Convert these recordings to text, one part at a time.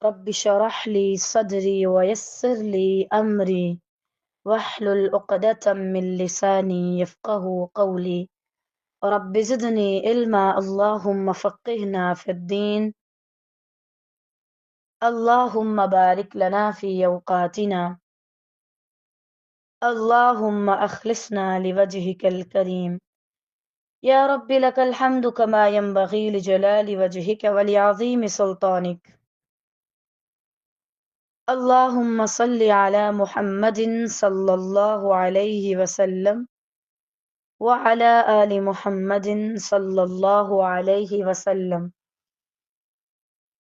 رب اشرح لي صدري ويسر لي أمري واحلل عقدة من لساني يفقه قولي رب زدني علما اللهم فقهنا في الدين اللهم بارك لنا في أوقاتنا اللهم أخلصنا لوجهك الكريم يا رب لك الحمد كما ينبغي لجلال وجهك ولعظيم سلطانك اللهم صل على محمد صلى الله عليه وسلم وعلى آل محمد صلی اللہ علیہ وسلم۔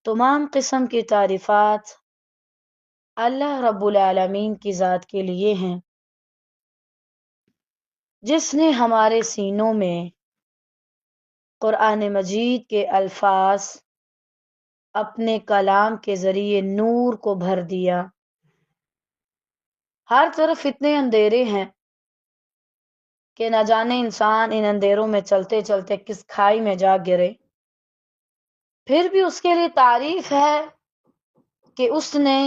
تمام قسم کی تعریفات اللہ رب العالمین کی ذات کے لیے ہیں، جس نے ہمارے سینوں میں قرآن مجید کے الفاظ اپنے کلام کے ذریعے نور کو بھر دیا۔ ہر طرف اتنے اندھیرے ہیں کہ نہ جانے انسان ان اندھیروں میں چلتے چلتے کس کھائی میں جا گرے، پھر بھی اس کے لیے تعریف ہے کہ اس نے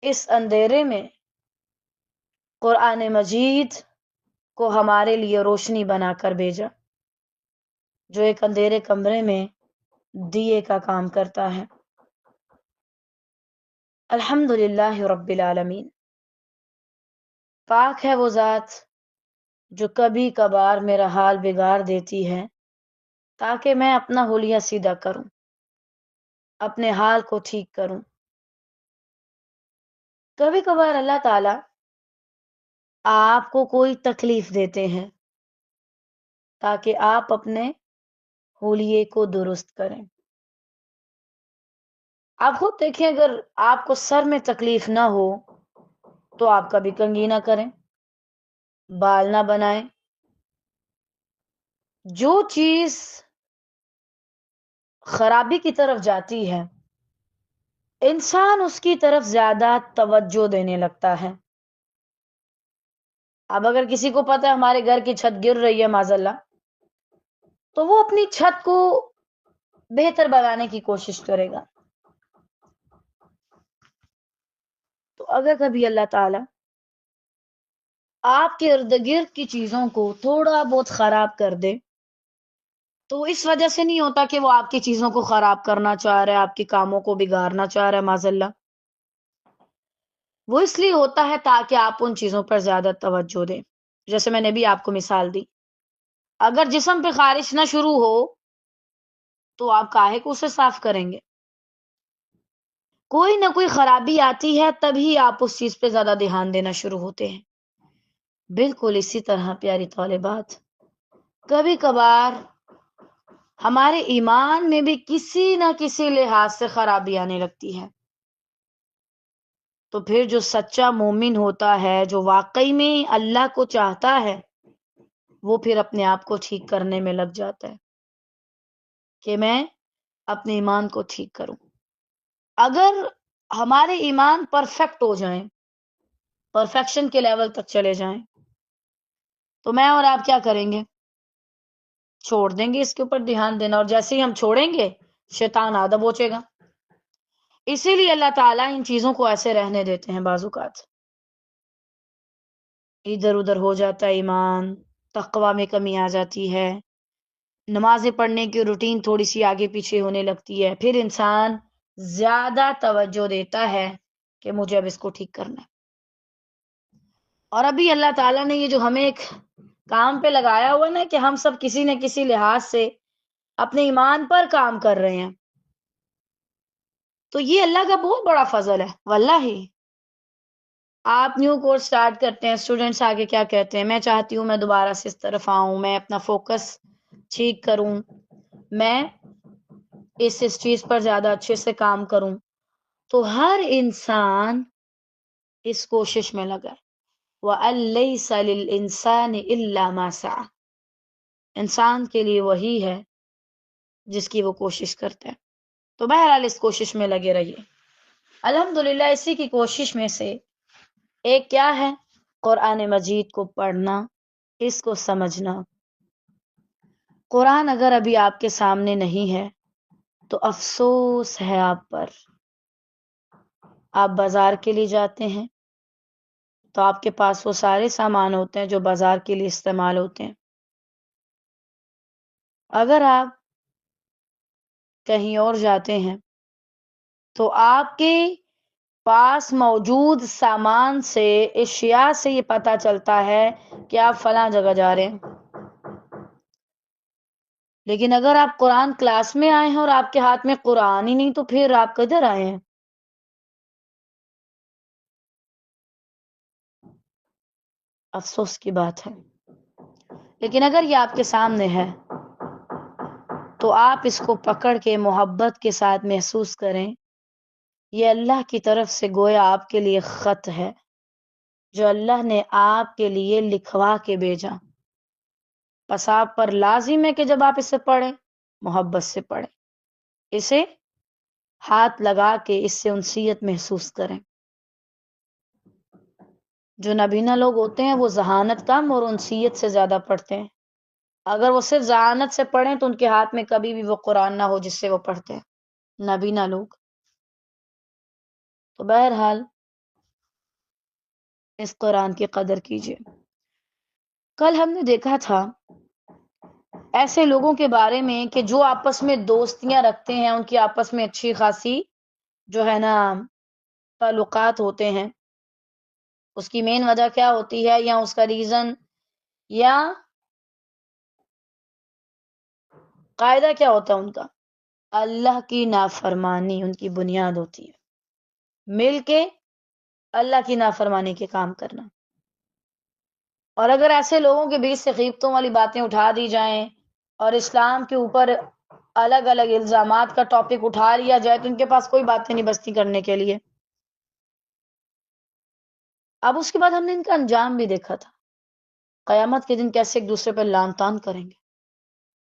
اس اندھیرے میں قرآن مجید کو ہمارے لیے روشنی بنا کر بھیجا، جو ایک اندھیرے کمرے میں دیے کا کام کرتا ہے۔ الحمدللہ رب العالمین، پاک ہے وہ ذات جو کبھی کبھار میرا حال بگاڑ دیتی ہے تاکہ میں اپنا حلیہ سیدھا کروں، اپنے حال کو ٹھیک کروں۔ کبھی کبھار اللہ تعالیٰ آپ کو کوئی تکلیف دیتے ہیں تاکہ آپ اپنے حلیے کو درست کریں۔ آپ خود دیکھیں، اگر آپ کو سر میں تکلیف نہ ہو تو آپ کبھی کنگھی نہ کریں، بال نہ بنائیں۔ جو چیز خرابی کی طرف جاتی ہے انسان اس کی طرف زیادہ توجہ دینے لگتا ہے۔ اب اگر کسی کو پتہ ہے ہمارے گھر کی چھت گر رہی ہے معاذ اللہ، تو وہ اپنی چھت کو بہتر بنانے کی کوشش کرے گا۔ تو اگر کبھی اللہ تعالی آپ کے ارد گرد کی چیزوں کو تھوڑا بہت خراب کر دے تو اس وجہ سے نہیں ہوتا کہ وہ آپ کی چیزوں کو خراب کرنا چاہ رہا ہے، آپ کے کاموں کو بگاڑنا چاہ رہا ہے معاذ اللہ۔ وہ اس لیے ہوتا ہے تاکہ آپ ان چیزوں پر زیادہ توجہ دیں۔ جیسے میں نے بھی آپ کو مثال دی، اگر جسم پہ خارش نہ شروع ہو تو آپ کاہے کو اسے صاف کریں گے؟ کوئی نہ کوئی خرابی آتی ہے تبھی آپ اس چیز پہ زیادہ دھیان دینا شروع ہوتے ہیں۔ بالکل اسی طرح پیاری طالبات، کبھی کبھار ہمارے ایمان میں بھی کسی نہ کسی لحاظ سے خرابی آنے لگتی ہے، تو پھر جو سچا مومن ہوتا ہے، جو واقعی میں اللہ کو چاہتا ہے، وہ پھر اپنے آپ کو ٹھیک کرنے میں لگ جاتا ہے کہ میں اپنے ایمان کو ٹھیک کروں۔ اگر ہمارے ایمان پرفیکٹ ہو جائیں، پرفیکشن کے لیول تک چلے جائیں، تو میں اور آپ کیا کریں گے؟ چھوڑ دیں گے اس کے اوپر دھیان دینا، اور جیسے ہی ہم چھوڑیں گے شیطان آدھا بوچے گا۔ اسی لیے اللہ تعالیٰ ان چیزوں کو ایسے رہنے دیتے ہیں۔ بعض اوقات ادھر ادھر ہو جاتا ہے ایمان، تقوی میں کمی آ جاتی ہے، نمازیں پڑھنے کی روٹین تھوڑی سی آگے پیچھے ہونے لگتی ہے، پھر انسان زیادہ توجہ دیتا ہے کہ مجھے اب اس کو ٹھیک کرنا ہے۔ اور ابھی اللہ تعالیٰ نے یہ جو ہمیں ایک کام پہ لگایا ہوا نا کہ ہم سب کسی نہ کسی لحاظ سے اپنے ایمان پر کام کر رہے ہیں، تو یہ اللہ کا بہت بڑا فضل ہے واللہ۔ آپ نیو کورس سٹارٹ کرتے ہیں، اسٹوڈنٹس آگے کیا کہتے ہیں؟ میں چاہتی ہوں میں دوبارہ سے اس طرف آؤں، میں اپنا فوکس ٹھیک کروں، میں اس چیز پر زیادہ اچھے سے کام کروں۔ تو ہر انسان اس کوشش میں لگا ہے۔ وَأَن لَيْسَ لِلْإِنسَانِ إِلَّا مَا سَعَى، انسان کے لیے وہی ہے جس کی وہ کوشش کرتا ہے۔ تو بہرحال اس کوشش میں لگے رہیے۔ الحمدللہ اسی کی کوشش میں سے ایک کیا ہے؟ قرآن مجید کو پڑھنا، اس کو سمجھنا۔ قرآن اگر ابھی آپ کے سامنے نہیں ہے تو افسوس ہے آپ پر، آپ بازار کے لیے جاتے ہیں تو آپ کے پاس وہ سارے سامان ہوتے ہیں جو بازار کے لیے استعمال ہوتے ہیں. اگر آپ کہیں اور جاتے ہیں تو آپ کے پاس موجود سامان سے، اشیاء سے یہ پتہ چلتا ہے کہ آپ فلاں جگہ جا رہے ہیں. لیکن اگر آپ قرآن کلاس میں آئے ہیں اور آپ کے ہاتھ میں قرآن ہی نہیں تو پھر آپ کدھر آئے ہیں؟ افسوس کی بات ہے. لیکن اگر یہ آپ کے سامنے ہے تو آپ اس کو پکڑ کے محبت کے ساتھ محسوس کریں. یہ اللہ کی طرف سے گویا آپ کے لیے خط ہے جو اللہ نے آپ کے لیے لکھوا کے بھیجا. پس آپ پر لازم ہے کہ جب آپ اسے پڑھیں محبت سے پڑھیں، اسے ہاتھ لگا کے اس سے انسیت محسوس کریں. جو نابینا لوگ ہوتے ہیں وہ ذہانت کم اور انسیت سے زیادہ پڑھتے ہیں. اگر وہ صرف ذہانت سے پڑھیں تو ان کے ہاتھ میں کبھی بھی وہ قرآن نہ ہو جس سے وہ پڑھتے ہیں، نابینا لوگ. تو بہرحال اس قرآن کی قدر کیجیے. کل ہم نے دیکھا تھا ایسے لوگوں کے بارے میں کہ جو آپس میں دوستیاں رکھتے ہیں، ان کی آپس میں اچھی خاصی جو ہے نا تعلقات ہوتے ہیں. اس کی مین وجہ کیا ہوتی ہے یا اس کا ریزن یا قاعدہ کیا ہوتا ہے ان کا؟ اللہ کی نافرمانی ان کی بنیاد ہوتی ہے. مل کے اللہ کی نافرمانی کے کام کرنا. اور اگر ایسے لوگوں کے بیچ سے غیبتوں والی باتیں اٹھا دی جائیں اور اسلام کے اوپر الگ الگ الزامات کا ٹاپک اٹھا لیا جائے تو ان کے پاس کوئی باتیں نہیں بستی کرنے کے لیے. اب اس کے بعد ہم نے ان کا انجام بھی دیکھا تھا. قیامت کے دن کیسے ایک دوسرے پر لعن طعن کریں گے،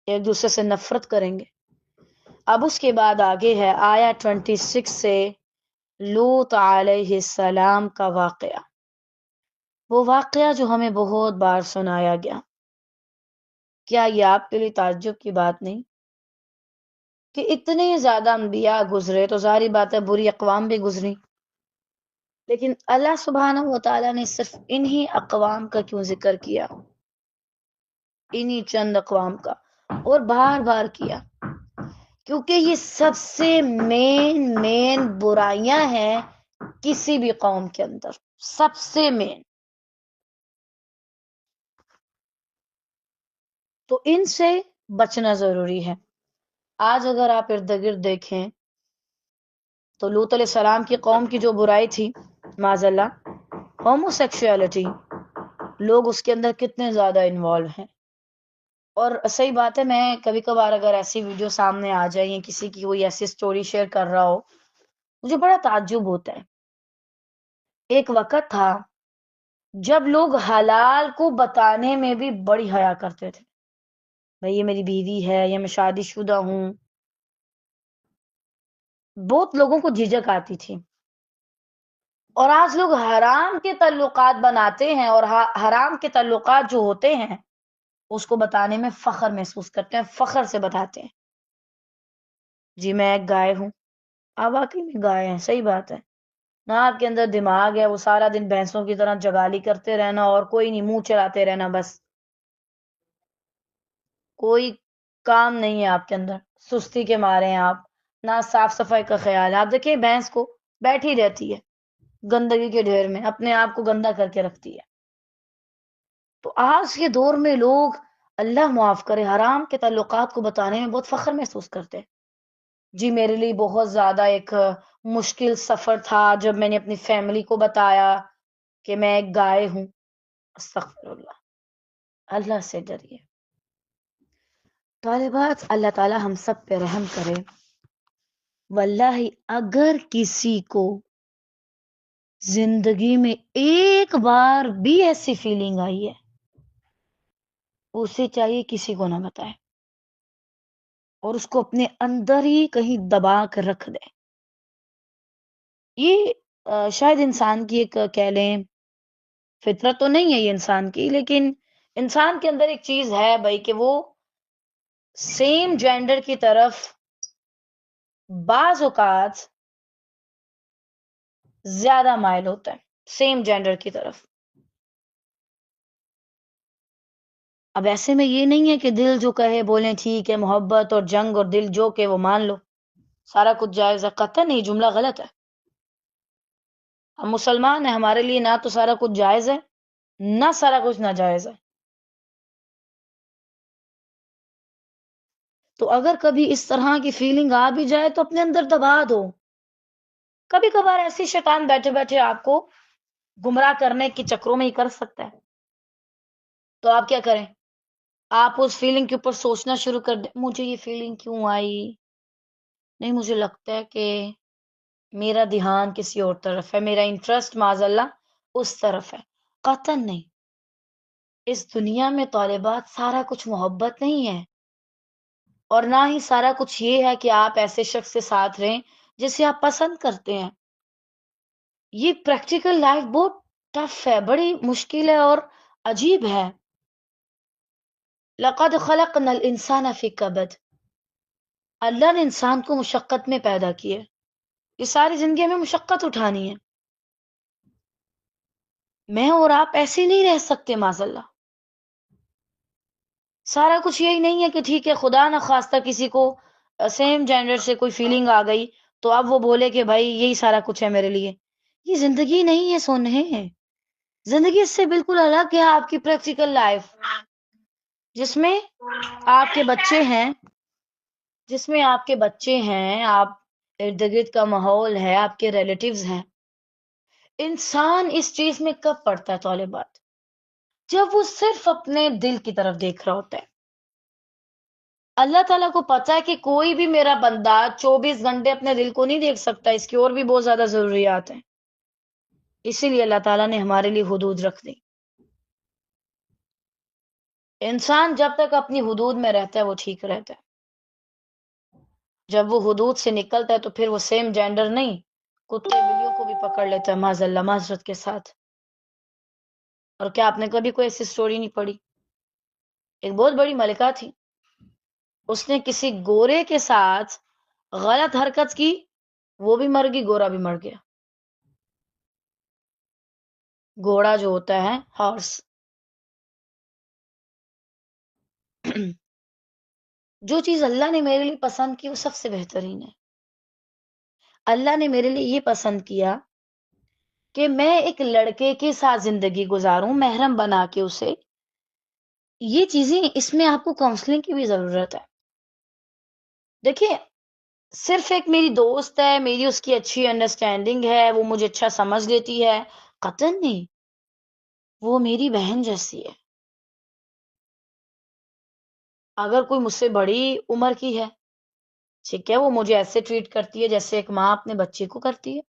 ایک دوسرے سے نفرت کریں گے. اب اس کے بعد آگے ہے آیا 26 سے لوط علیہ السلام کا واقعہ. وہ واقعہ جو ہمیں بہت بار سنایا گیا. کیا یہ آپ کے لیے تعجب کی بات نہیں کہ اتنے زیادہ انبیاء گزرے تو ظاہری بات ہے بری اقوام بھی گزری، لیکن اللہ سبحانہ و تعالیٰ نے صرف انہی اقوام کا کیوں ذکر کیا، انہی چند اقوام کا، اور بار بار کیا؟ کیونکہ یہ سب سے مین برائیاں ہیں کسی بھی قوم کے اندر، سب سے مین. تو ان سے بچنا ضروری ہے. آج اگر آپ ارد گرد دیکھیں تو لوط علیہ السلام کی قوم کی جو برائی تھی معاذ اللہ، ہومو سیکشولیٹی، لوگ اس کے اندر کتنے زیادہ انوالو ہیں. اور صحیح بات ہے، میں کبھی کبھار اگر ایسی ویڈیو سامنے آ جائے یا کسی کی کوئی ایسی سٹوری شیئر کر رہا ہو مجھے بڑا تعجب ہوتا ہے. ایک وقت تھا جب لوگ حلال کو بتانے میں بھی بڑی حیا کرتے تھے. بھئی یہ میری بیوی ہے یا میں شادی شدہ ہوں، بہت لوگوں کو جھجک آتی تھی. اور آج لوگ حرام کے تعلقات بناتے ہیں اور حرام کے تعلقات جو ہوتے ہیں اس کو بتانے میں فخر محسوس کرتے ہیں، فخر سے بتاتے ہیں. جی میں ایک گائے ہوں. آپ واقعی میں گائے ہیں، صحیح بات ہے. نہ آپ کے اندر دماغ ہے، وہ سارا دن بھینسوں کی طرح جگالی کرتے رہنا اور کوئی نہیں، منہ چلاتے رہنا بس. کوئی کام نہیں ہے آپ کے اندر، سستی کے مارے ہیں آپ، نہ صاف صفائی کا خیال ہے. آپ دیکھیں بھینس کو بیٹھی رہتی ہے گندگی کے ڈھیر میں، اپنے آپ کو گندا کر کے رکھتی ہے. تو آج کے دور میں لوگ اللہ معاف کرے حرام کے تعلقات کو بتانے میں بہت فخر محسوس کرتے ہیں. جی میرے لیے بہت زیادہ ایک مشکل سفر تھا جب میں نے اپنی فیملی کو بتایا کہ میں ایک گائے ہوں. استغفر اللہ. اللہ سے ڈریے طالبات، اللہ تعالی ہم سب پہ رحم کرے. واللہ اگر کسی کو زندگی میں ایک بار بھی ایسی فیلنگ آئی ہے اسے چاہیے کسی کو نہ بتائے اور اس کو اپنے اندر ہی کہیں دبا کر رکھ دے. یہ شاید انسان کی ایک کہہ لیں فطرت تو نہیں ہے یہ انسان کی، لیکن انسان کے اندر ایک چیز ہے بھائی کہ وہ سیم جینڈر کی طرف بعض اوقات زیادہ مائل ہوتا ہے سیم جینڈر کی طرف. اب ایسے میں یہ نہیں ہے کہ دل جو کہے بولیں ٹھیک ہے، محبت اور جنگ اور دل جو کہ وہ مان لو، سارا کچھ جائز ہے. قطعاً نہیں، جملہ غلط ہے. ہم مسلمان ہیں، ہمارے لیے نہ تو سارا کچھ جائز ہے نہ سارا کچھ ناجائز ہے. تو اگر کبھی اس طرح کی فیلنگ آ بھی جائے تو اپنے اندر دبا دو. کبھی کبھار ایسی شیطان بیٹھے بیٹھے آپ کو گمراہ کرنے کے چکروں میں ہی کر سکتا ہے. تو آپ کیا کریں؟ آپ اس فیلنگ کے اوپر سوچنا شروع کر دیں، مجھے یہ فیلنگ کیوں آئی؟ نہیں، مجھے لگتا ہے کہ میرا دھیان کسی اور طرف ہے، میرا انٹرسٹ معاذ اللہ اس طرف ہے. قطعاً نہیں. اس دنیا میں طالبات سارا کچھ محبت نہیں ہے، اور نہ ہی سارا کچھ یہ ہے کہ آپ ایسے شخص کے ساتھ رہیں جسے آپ پسند کرتے ہیں. یہ پریکٹیکل لائف بہت ٹف ہے، بڑی مشکل ہے اور عجیب ہے. لقد خلقنا الانسان فی کبد. اللہ نے انسان کو مشقت میں پیدا کیا. یہ ساری زندگی میں مشقت اٹھانی ہے. میں اور آپ ایسے نہیں رہ سکتے معاذ اللہ. سارا کچھ یہی نہیں ہے کہ ٹھیک ہے خدا نہ خواستہ کسی کو سیم جینڈر سے کوئی فیلنگ آ گئی تو اب وہ بولے کہ بھائی یہی سارا کچھ ہے میرے لیے. یہ زندگی نہیں ہے سونے. زندگی اس سے بالکل الگ ہے. آپ کی پریکٹیکل لائف جس میں آپ کے بچے ہیں، آپ ارد گرد کا ماحول ہے، آپ کے ریلیٹیوز ہیں. انسان اس چیز میں کب پڑتا ہے طالبات؟ جب وہ صرف اپنے دل کی طرف دیکھ رہا ہوتا ہے. اللہ تعالیٰ کو پتا ہے کہ کوئی بھی میرا بندہ 24 گھنٹے اپنے دل کو نہیں دیکھ سکتا، اس کی اور بھی بہت زیادہ ضروریات ہیں. اسی لیے اللہ تعالیٰ نے ہمارے لیے حدود رکھ دی. انسان جب تک اپنی حدود میں رہتا ہے وہ ٹھیک رہتا ہے. جب وہ حدود سے نکلتا ہے تو پھر وہ سیم جینڈر نہیں، کتے بلیوں کو بھی پکڑ لیتا ہے معاذ اللہ، معذرت کے ساتھ. اور کیا آپ نے کبھی کوئی ایسی سٹوری نہیں پڑھی؟ ایک بہت بڑی ملکہ تھی، اس نے کسی گورے کے ساتھ غلط حرکت کی، وہ بھی مر گئی، گورا بھی مر گیا. گھوڑا جو ہوتا ہے ہارس، جو چیز اللہ نے میرے لیے پسند کی وہ سب سے بہترین ہے. اللہ نے میرے لیے یہ پسند کیا کہ میں ایک لڑکے کے ساتھ زندگی گزاروں، محرم بنا کے اسے. یہ چیزیں، اس میں آپ کو کاؤنسلنگ کی بھی ضرورت ہے. دیکھیں، صرف ایک میری دوست ہے، میری اس کی اچھی انڈرسٹینڈنگ ہے، وہ مجھے اچھا سمجھ لیتی ہے، قطعاً نہیں. وہ میری بہن جیسی ہے. اگر کوئی مجھ سے بڑی عمر کی ہے، ٹھیک ہے، وہ مجھے ایسے ٹریٹ کرتی ہے جیسے ایک ماں اپنے بچے کو کرتی ہے.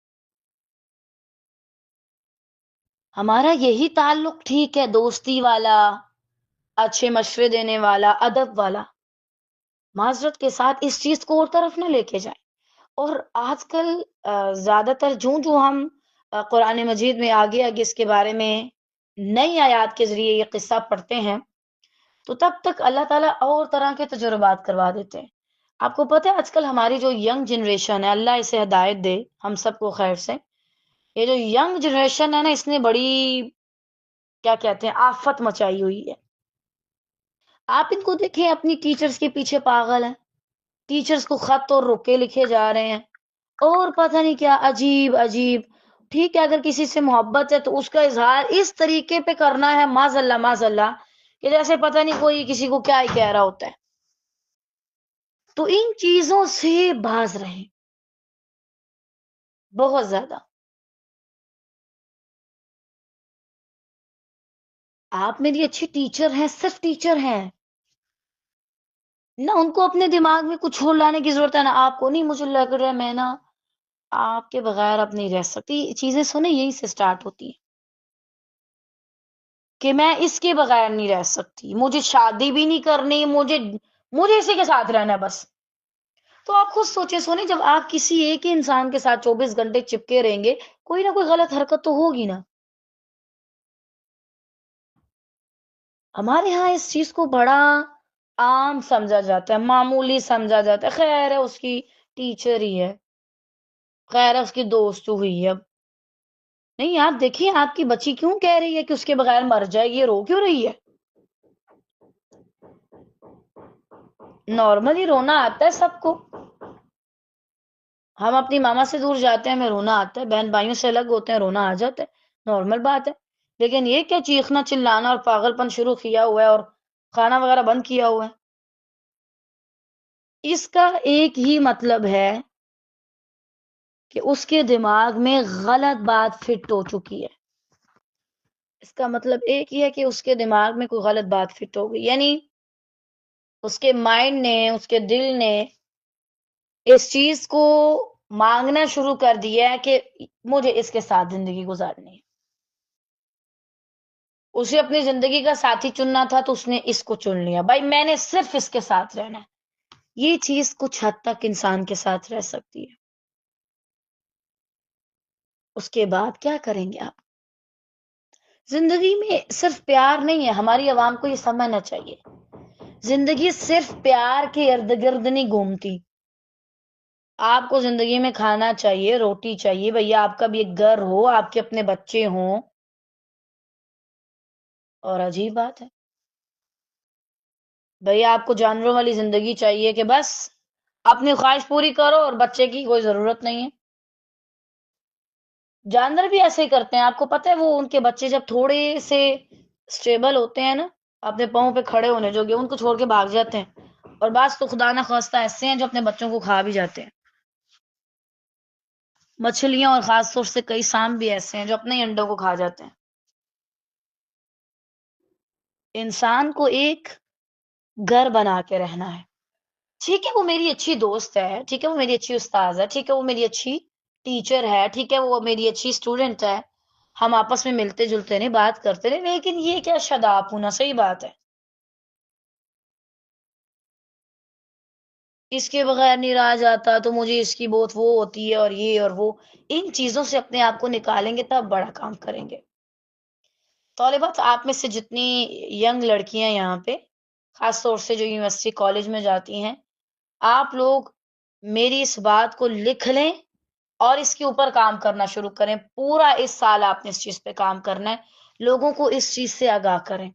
ہمارا یہی تعلق ٹھیک ہے، دوستی والا، اچھے مشورے دینے والا، ادب والا. معذرت کے ساتھ اس چیز کو اور طرف نہ لے کے جائیں. اور آج کل زیادہ تر جو ہم قرآن مجید میں آگے آگے اس کے بارے میں نئی آیات کے ذریعے یہ قصہ پڑھتے ہیں تو تب تک اللہ تعالیٰ اور طرح کے تجربات کروا دیتے ہیں. آپ کو پتہ ہے آج کل ہماری جو ینگ جنریشن ہے، اللہ اسے ہدایت دے ہم سب کو خیر سے، یہ جو ینگ جنریشن ہے نا، اس نے بڑی کیا کہتے ہیں آفت مچائی ہوئی ہے. آپ ان کو دیکھیں، اپنی ٹیچرز کے پیچھے پاگل ہیں، ٹیچرز کو خط اور روکے لکھے جا رہے ہیں اور پتہ نہیں کیا عجیب عجیب. ٹھیک ہے، اگر کسی سے محبت ہے تو اس کا اظہار اس طریقے پہ کرنا ہے معاذ اللہ کہ جیسے پتہ نہیں کوئی کسی کو کیا ہی کہہ رہا ہوتا ہے. تو ان چیزوں سے باز رہیں بہت زیادہ. آپ میری اچھی ٹیچر ہیں، صرف ٹیچر ہیں، نہ ان کو اپنے دماغ میں کچھ اور لانے کی ضرورت ہے، نہ آپ کو. نہیں، مجھے لگ رہا ہے میں نا آپ کے بغیر اب نہیں رہ سکتی. چیزیں سنیں یہی سے سٹارٹ ہوتی ہیں کہ میں اس کے بغیر نہیں رہ سکتی، مجھے شادی بھی نہیں کرنی، مجھے اسی کے ساتھ رہنا ہے بس. تو آپ خود سوچے سونے، جب آپ کسی ایک ہی انسان کے ساتھ 24 گھنٹے چپکے رہیں گے، کوئی نہ کوئی غلط حرکت تو ہوگی نا. ہمارے ہاں اس چیز کو بڑا عام سمجھا جاتا ہے، معمولی سمجھا جاتا ہے. خیر ہے، اس کی ٹیچر ہی ہے، خیر ہے اس کی دوست ہوئی ہے. نہیں آپ دیکھیے آپ کی بچی کیوں کہہ رہی ہے کہ اس کے بغیر مر جائے گی، رو کیوں رہی ہے؟ نارملی رونا آتا ہے سب کو، ہم اپنی ماما سے دور جاتے ہیں ہمیں رونا آتا ہے، بہن بھائیوں سے الگ ہوتے ہیں رونا آ جاتا ہے، نارمل بات ہے۔ لیکن یہ کیا چیخنا چلانا اور پاگل پن شروع کیا ہوا ہے اور کھانا وغیرہ بند کیا ہوا ہے؟ اس کا ایک ہی مطلب ہے کہ اس کے دماغ میں غلط بات فٹ ہو چکی ہے۔ اس کا مطلب ایک ہی ہے کہ اس کے دماغ میں کوئی غلط بات فٹ ہو گئی، یعنی اس کے مائنڈ نے، اس کے دل نے اس چیز کو مانگنا شروع کر دیا ہے کہ مجھے اس کے ساتھ زندگی گزارنی ہے۔ اسے اپنی زندگی کا ساتھی چننا تھا تو اس نے اس کو چن لیا، بھائی میں نے صرف اس کے ساتھ رہنا ہے۔ یہ چیز کچھ حد تک انسان کے ساتھ رہ سکتی ہے، اس کے بعد کیا کریں گے آپ؟ زندگی میں صرف پیار نہیں ہے، ہماری عوام کو یہ سمجھنا چاہیے، زندگی صرف پیار کے ارد گرد نہیں گھومتی۔ آپ کو زندگی میں کھانا چاہیے، روٹی چاہیے، بھیا آپ کا بھی ایک گھر ہو، آپ کے اپنے بچے ہوں، اور عجیب بات ہے بھیا آپ کو جانوروں والی زندگی چاہیے کہ بس اپنی خواہش پوری کرو اور بچے کی کوئی ضرورت نہیں ہے۔ جانور بھی ایسے ہی کرتے ہیں، آپ کو پتہ ہے وہ ان کے بچے جب تھوڑے سے سٹیبل ہوتے ہیں نا، اپنے پاؤں پہ کھڑے ہونے جو ان کو چھوڑ کے بھاگ جاتے ہیں، اور بعض تو خدا نہ خواستہ ایسے ہیں جو اپنے بچوں کو کھا بھی جاتے ہیں۔ مچھلیاں اور خاص طور سے کئی سانپ بھی ایسے ہیں جو اپنے ہی انڈوں کو کھا جاتے ہیں۔ انسان کو ایک گھر بنا کے رہنا ہے، ٹھیک ہے وہ میری اچھی دوست ہے، ٹھیک ہے وہ میری اچھی استاذ ہے، ٹھیک ہے وہ میری اچھی ٹیچر ہے، ٹھیک ہے وہ میری اچھی اسٹوڈنٹ ہے، ہم آپس میں ملتے جلتے نہیں، بات کرتے رہے، لیکن یہ کیا شداب ہونا، صحیح بات ہے، اس کے بغیر نہیں رہا جاتا تو مجھے اس کی بہت وہ ہوتی ہے اور یہ اور وہ، ان چیزوں سے اپنے آپ کو نکالیں گے تب بڑا کام کریں گے۔ طالبات آپ میں سے جتنی ینگ لڑکیاں یہاں پہ خاص طور سے جو یونیورسٹی کالج میں جاتی ہیں، آپ لوگ میری اس بات کو لکھ لیں اور اس کے اوپر کام کرنا شروع کریں، پورا اس سال آپ نے اس چیز پہ کام کرنا ہے، لوگوں کو اس چیز سے آگاہ کریں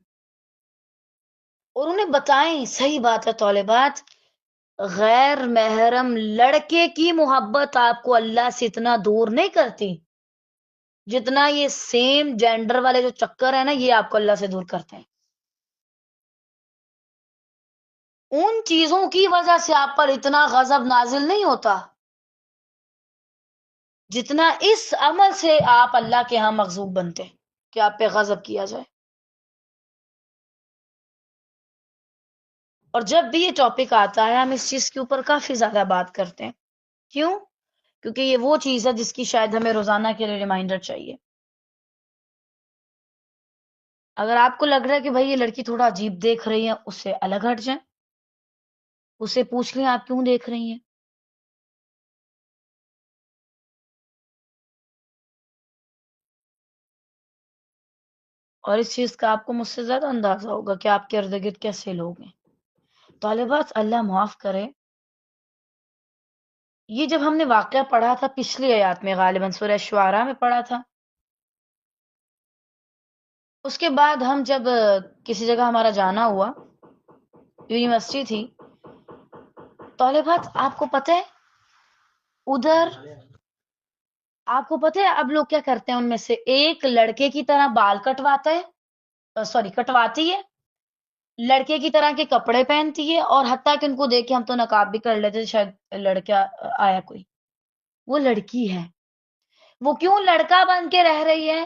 اور انہیں بتائیں۔ صحیح بات ہے طالبات، غیر محرم لڑکے کی محبت آپ کو اللہ سے اتنا دور نہیں کرتی جتنا یہ سیم جینڈر والے جو چکر ہے نا، یہ آپ کو اللہ سے دور کرتے ہیں۔ ان چیزوں کی وجہ سے آپ پر اتنا غضب نازل نہیں ہوتا جتنا اس عمل سے آپ اللہ کے ہاں مغضوب بنتے ہیں کہ آپ پہ غضب کیا جائے۔ اور جب بھی یہ ٹاپک آتا ہے ہم اس چیز کے اوپر کافی زیادہ بات کرتے ہیں، کیوں؟ کیونکہ یہ وہ چیز ہے جس کی شاید ہمیں روزانہ کے لیے ریمائنڈر چاہیے۔ اگر آپ کو لگ رہا ہے کہ بھائی یہ لڑکی تھوڑا عجیب دیکھ رہی ہے، اس سے الگ ہٹ جائیں، اسے پوچھ لیں آپ کیوں دیکھ رہی ہیں۔ اور اس چیز کا آپ کو مجھ سے زیادہ اندازہ ہوگا کہ آپ کے ارد گرد کیسے لوگ ہیں۔ طالبات اللہ معاف کرے، یہ جب ہم نے واقعہ پڑھا تھا پچھلی آیات میں، غالباً سورہ شعراء میں پڑھا تھا، اس کے بعد ہم جب کسی جگہ ہمارا جانا ہوا، یونیورسٹی تھی، طالبات آپ کو پتہ ہے ادھر، آپ کو پتہ ہے اب لوگ کیا کرتے ہیں، ان میں سے ایک لڑکے کی طرح بال کٹواتا ہے، سوری کٹواتی ہے، لڑکے کی طرح کے کپڑے پہنتی ہے، اور حتیٰ کہ ان کو دیکھ کے ہم تو نقاب بھی کر لیتے شاید لڑکا آیا کوئی، وہ لڑکی ہے۔ وہ کیوں لڑکا بن کے رہ رہی ہے؟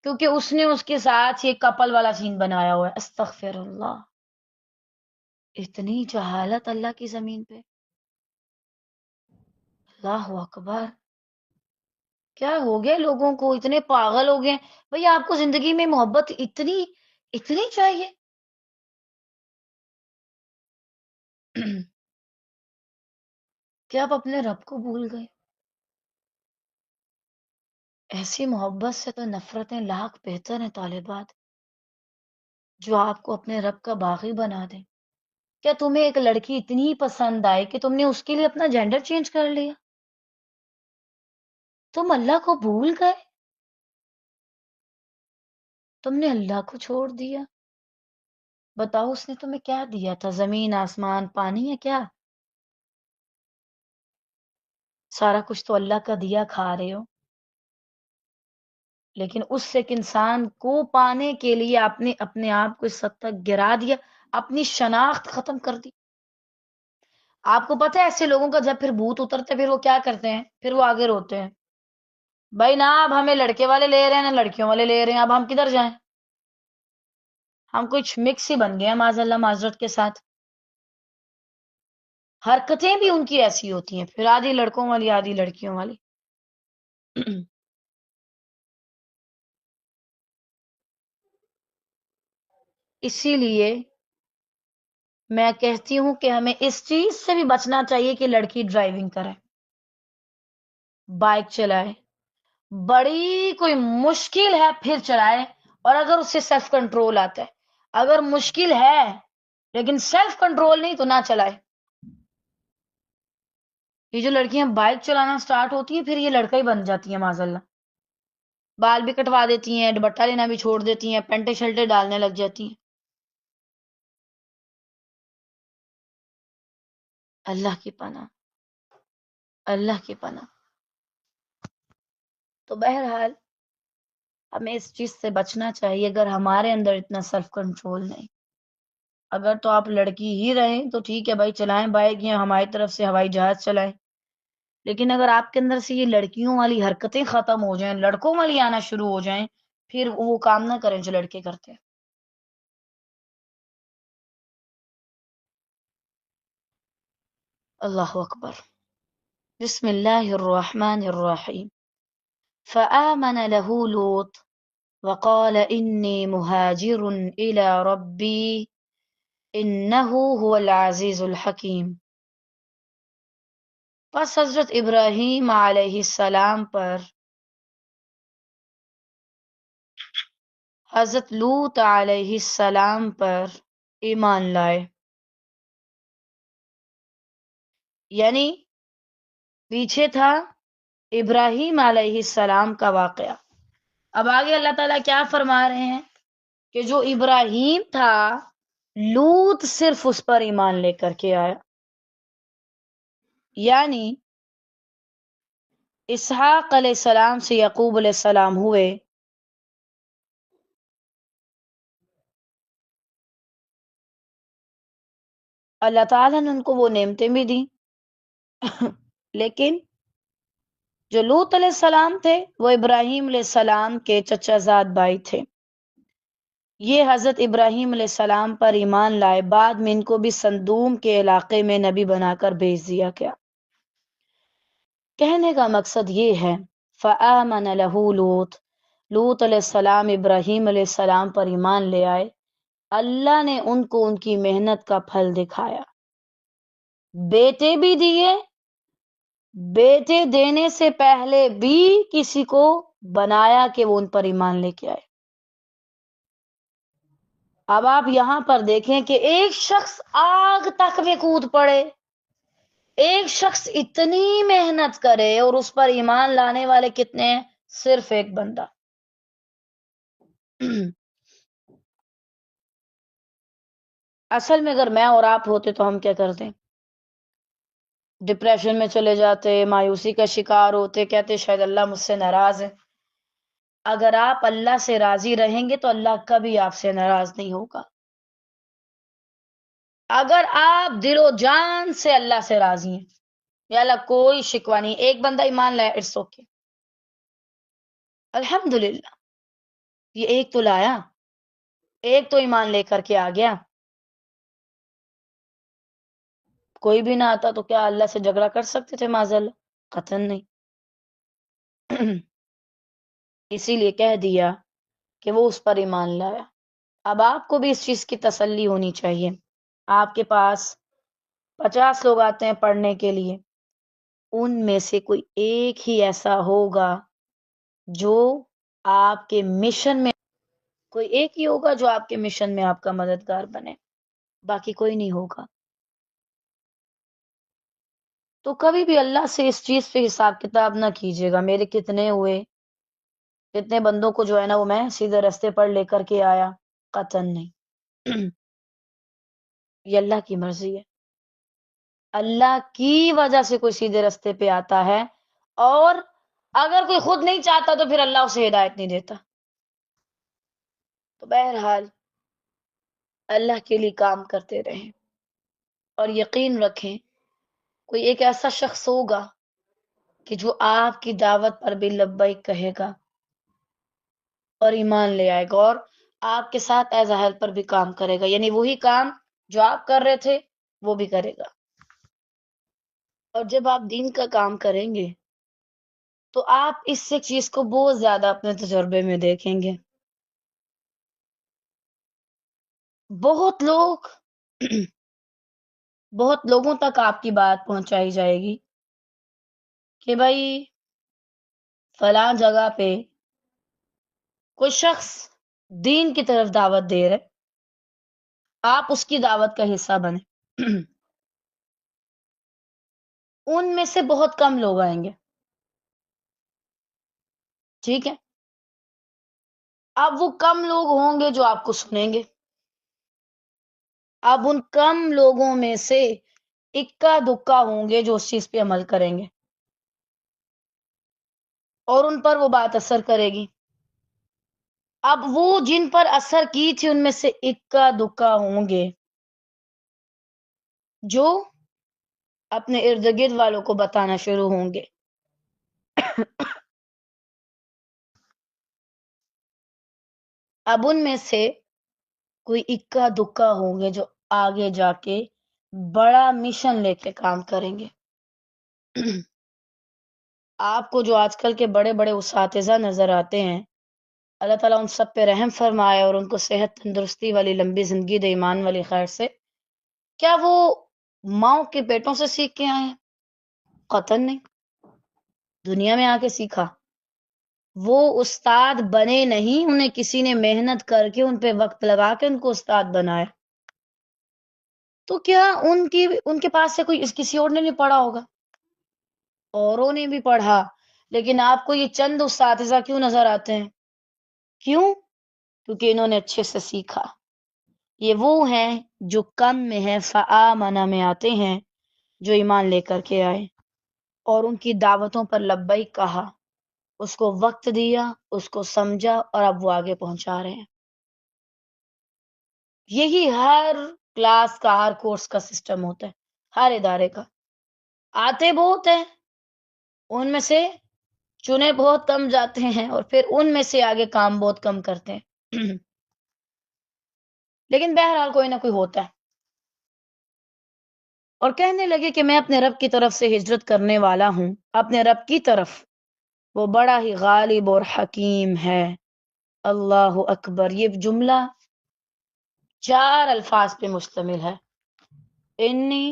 کیونکہ اس نے اس کے ساتھ یہ کپل والا سین بنایا ہوا ہے۔ استغفر اللہ، اتنی جہالت اللہ کی زمین پہ، اللہ اکبر، کیا ہو گیا لوگوں کو، اتنے پاگل ہو گئے بھئی آپ کو زندگی میں محبت اتنی اتنی چاہیے؟ کیا آپ اپنے رب کو بھول گئے؟ ایسی محبت سے تو نفرتیں لاکھ بہتر ہیں طالبات، جو آپ کو اپنے رب کا باغی بنا دیں۔ کیا تمہیں ایک لڑکی اتنی پسند آئی کہ تم نے اس کے لیے اپنا جینڈر چینج کر لیا؟ تم اللہ کو بھول گئے؟ تم نے اللہ کو چھوڑ دیا. بتاؤ اس نے تمہیں کیا دیا تھا؟ زمین، آسمان، پانی ہے کیا؟ سارا کچھ تو اللہ کا دیا کھا رہے ہو. لیکن اس سے ایک انسان کو پانے کے لیے آپ نے اپنے آپ کو اس حد تک گرا دیا، اپنی شناخت ختم کر دی. آپ کو پتہ ہے ایسے لوگوں کا جب پھر بھوت اترتے پھر وہ کیا کرتے ہیں؟ پھر وہ آگے روتے ہیں، بھائی نہ اب ہمیں لڑکے والے لے رہے ہیں نہ لڑکیوں والے لے رہے ہیں، اب ہم کدھر جائیں؟ ہم کچھ مکس ہی بن گئے ہیں معاذ اللہ، معذرت کے ساتھ. حرکتیں بھی ان کی ایسی ہوتی ہیں، پھر آدھی لڑکوں والی آدھی لڑکیوں والی. اسی لیے میں کہتی ہوں کہ ہمیں اس چیز سے بھی بچنا چاہیے کہ لڑکی ڈرائیونگ کرے، بائک چلائے، بڑی کوئی مشکل ہے پھر چلائے. اور اگر اس سے سیلف کنٹرول آتا ہے، اگر مشکل ہے لیکن سیلف کنٹرول نہیں تو نہ چلائے. یہ جو لڑکیاں بائک چلانا سٹارٹ ہوتی ہیں پھر یہ لڑکا ہی بن جاتی ہیں معاذ اللہ. بال بھی کٹوا دیتی ہیں، دوپٹہ لینا بھی چھوڑ دیتی ہیں، پینٹیں شرٹیں ڈالنے لگ جاتی ہیں. اللہ کی پناہ، اللہ کی پناہ. تو بہرحال ہمیں اس چیز سے بچنا چاہیے. اگر ہمارے اندر اتنا سیلف کنٹرول نہیں، اگر تو آپ لڑکی ہی رہیں تو ٹھیک ہے بھائی، چلائیں بائک یا ہماری طرف سے ہوائی جہاز چلائیں. لیکن اگر آپ کے اندر سے یہ لڑکیوں والی حرکتیں ختم ہو جائیں، لڑکوں والی آنا شروع ہو جائیں، پھر وہ کام نہ کریں جو لڑکے کرتے ہیں. اللہ اکبر. بسم اللہ الرحمن الرحیم. فآمن له لوط وقال انی مہاجر الی ربی انه هو العزیز الحکیم. پس حضرت ابراہیم علیہ السلام پر حضرت لوط علیہ السلام پر ایمان لائے. یعنی پیچھے تھا ابراہیم علیہ السلام کا واقعہ، اب آگے اللہ تعالیٰ کیا فرما رہے ہیں کہ جو ابراہیم تھا، لوط صرف اس پر ایمان لے کر کے آیا. یعنی اسحاق علیہ السلام سے یعقوب علیہ السلام ہوئے، اللہ تعالیٰ نے ان کو وہ نعمتیں بھی دیں. لیکن جو لوط علیہ السلام تھے وہ ابراہیم علیہ السلام کے چچا زاد بھائی تھے. یہ حضرت ابراہیم علیہ السلام پر ایمان لائے، بعد میں ان کو بھی صدوم کے علاقے میں نبی بنا کر بھیج دیا گیا. کہنے کا مقصد یہ ہے فآمن له لوط، لوط علیہ السلام ابراہیم علیہ السلام پر ایمان لے آئے. اللہ نے ان کو ان کی محنت کا پھل دکھایا، بیٹے بھی دیے، بیٹے دینے سے پہلے بھی کسی کو بنایا کہ وہ ان پر ایمان لے کے آئے. اب آپ یہاں پر دیکھیں کہ ایک شخص آگ تک میں کود پڑے، ایک شخص اتنی محنت کرے اور اس پر ایمان لانے والے کتنے ہیں؟ صرف ایک بندہ. اصل میں اگر میں اور آپ ہوتے تو ہم کیا کرتے؟ ڈپریشن میں چلے جاتے، مایوسی کا شکار ہوتے، کہتے شاید اللہ مجھ سے ناراض ہے. اگر آپ اللہ سے راضی رہیں گے تو اللہ کبھی آپ سے ناراض نہیں ہوگا. اگر آپ دل و جان سے اللہ سے راضی ہیں، یا اللہ کوئی شکوہ نہیں، ایک بندہ ایمان لایا، اٹس اوکے، الحمدللہ، یہ ایک تو لایا، ایک تو ایمان لے کر کے آ گیا. کوئی بھی نہ آتا تو کیا اللہ سے جھگڑا کر سکتے تھے؟ معاذ اللہ، قطعاً نہیں. اسی لیے کہہ دیا کہ وہ اس پر ایمان لایا. اب آپ کو بھی اس چیز کی تسلی ہونی چاہیے. آپ کے پاس 50 لوگ آتے ہیں پڑھنے کے لیے، ان میں سے کوئی ایک ہی ایسا ہوگا جو آپ کے مشن میں، کوئی ایک ہی ہوگا جو آپ کے مشن میں آپ کا مددگار بنے، باقی کوئی نہیں ہوگا. تو کبھی بھی اللہ سے اس چیز پہ حساب کتاب نہ کیجیے گا میرے کتنے ہوئے، کتنے بندوں کو جو ہے نا وہ میں سیدھے راستے پر لے کر کے آیا، قطعاً نہیں۔ یہ اللہ کی مرضی ہے، اللہ کی وجہ سے کوئی سیدھے راستے پہ آتا ہے، اور اگر کوئی خود نہیں چاہتا تو پھر اللہ اسے ہدایت نہیں دیتا۔ تو بہرحال اللہ کے لیے کام کرتے رہیں، اور یقین رکھیں کوئی ایک ایسا شخص ہوگا کہ جو آپ کی دعوت پر بھی لبیک کہے گا اور ایمان لے آئے گا، اور آپ کے ساتھ ایز اے ہیلپر بھی کام کرے گا، یعنی وہی کام جو آپ کر رہے تھے وہ بھی کرے گا۔ اور جب آپ دین کا کام کریں گے تو آپ اس سے چیز کو بہت زیادہ اپنے تجربے میں دیکھیں گے۔ بہت لوگ بہت لوگوں تک آپ کی بات پہنچائی جائے گی کہ بھائی فلاں جگہ پہ کوئی شخص دین کی طرف دعوت دے رہے، آپ اس کی دعوت کا حصہ بنے۔ ان میں سے بہت کم لوگ آئیں گے، ٹھیک ہے؟ اب وہ کم لوگ ہوں گے جو آپ کو سنیں گے، اب ان کم لوگوں میں سے اکا دکا ہوں گے جو اس چیز پہ عمل کریں گے اور ان پر وہ بات اثر کرے گی۔ اب وہ جن پر اثر کی تھی ان میں سے اکا دکا ہوں گے جو اپنے ارد گرد والوں کو بتانا شروع ہوں گے۔ اب ان میں سے کوئی اکا دکا ہوں گے جو آگے جا کے بڑا مشن لے کے کام کریں گے۔ آپ کو جو آج کل کے بڑے بڑے اساتذہ نظر آتے ہیں، اللہ تعالیٰ ان سب پہ رحم فرمائے اور ان کو صحت تندرستی والی لمبی زندگی دے، ایمان والی خیر سے۔ کیا وہ ماؤں کے پیٹوں سے سیکھ کے آئے ہیں؟ قطعاً نہیں، دنیا میں آ کے سیکھا۔ وہ استاد بنے نہیں، انہیں کسی نے محنت کر کے ان پہ وقت لگا کے ان کو استاد بنایا۔ تو کیا ان کے پاس سے کسی اور نے نہیں پڑھا ہوگا؟ اوروں نے بھی پڑھا، لیکن آپ کو یہ چند اساتذہ کیوں نظر آتے ہیں؟ کیوں؟ کیونکہ انہوں نے اچھے سے سیکھا۔ یہ وہ ہیں جو کم میں ہے، فآمنہ میں آتے ہیں، جو ایمان لے کر کے آئے اور ان کی دعوتوں پر لبیک کہا، اس کو وقت دیا، اس کو سمجھا، اور اب وہ آگے پہنچا رہے ہیں۔ یہی ہر کلاس کا، ہر کورس کا سسٹم ہوتا ہے، ہر ادارے کا۔ آتے بہت ہیں، ان میں سے چنے بہت کم جاتے ہیں، اور پھر ان میں سے آگے کام بہت کم کرتے ہیں۔ لیکن بہرحال کوئی نہ کوئی ہوتا ہے۔ اور کہنے لگے کہ میں اپنے رب کی طرف سے ہجرت کرنے والا ہوں، اپنے رب کی طرف، وہ بڑا ہی غالب اور حکیم ہے۔ اللہ اکبر۔ یہ جملہ 4 الفاظ پہ مشتمل ہے، انی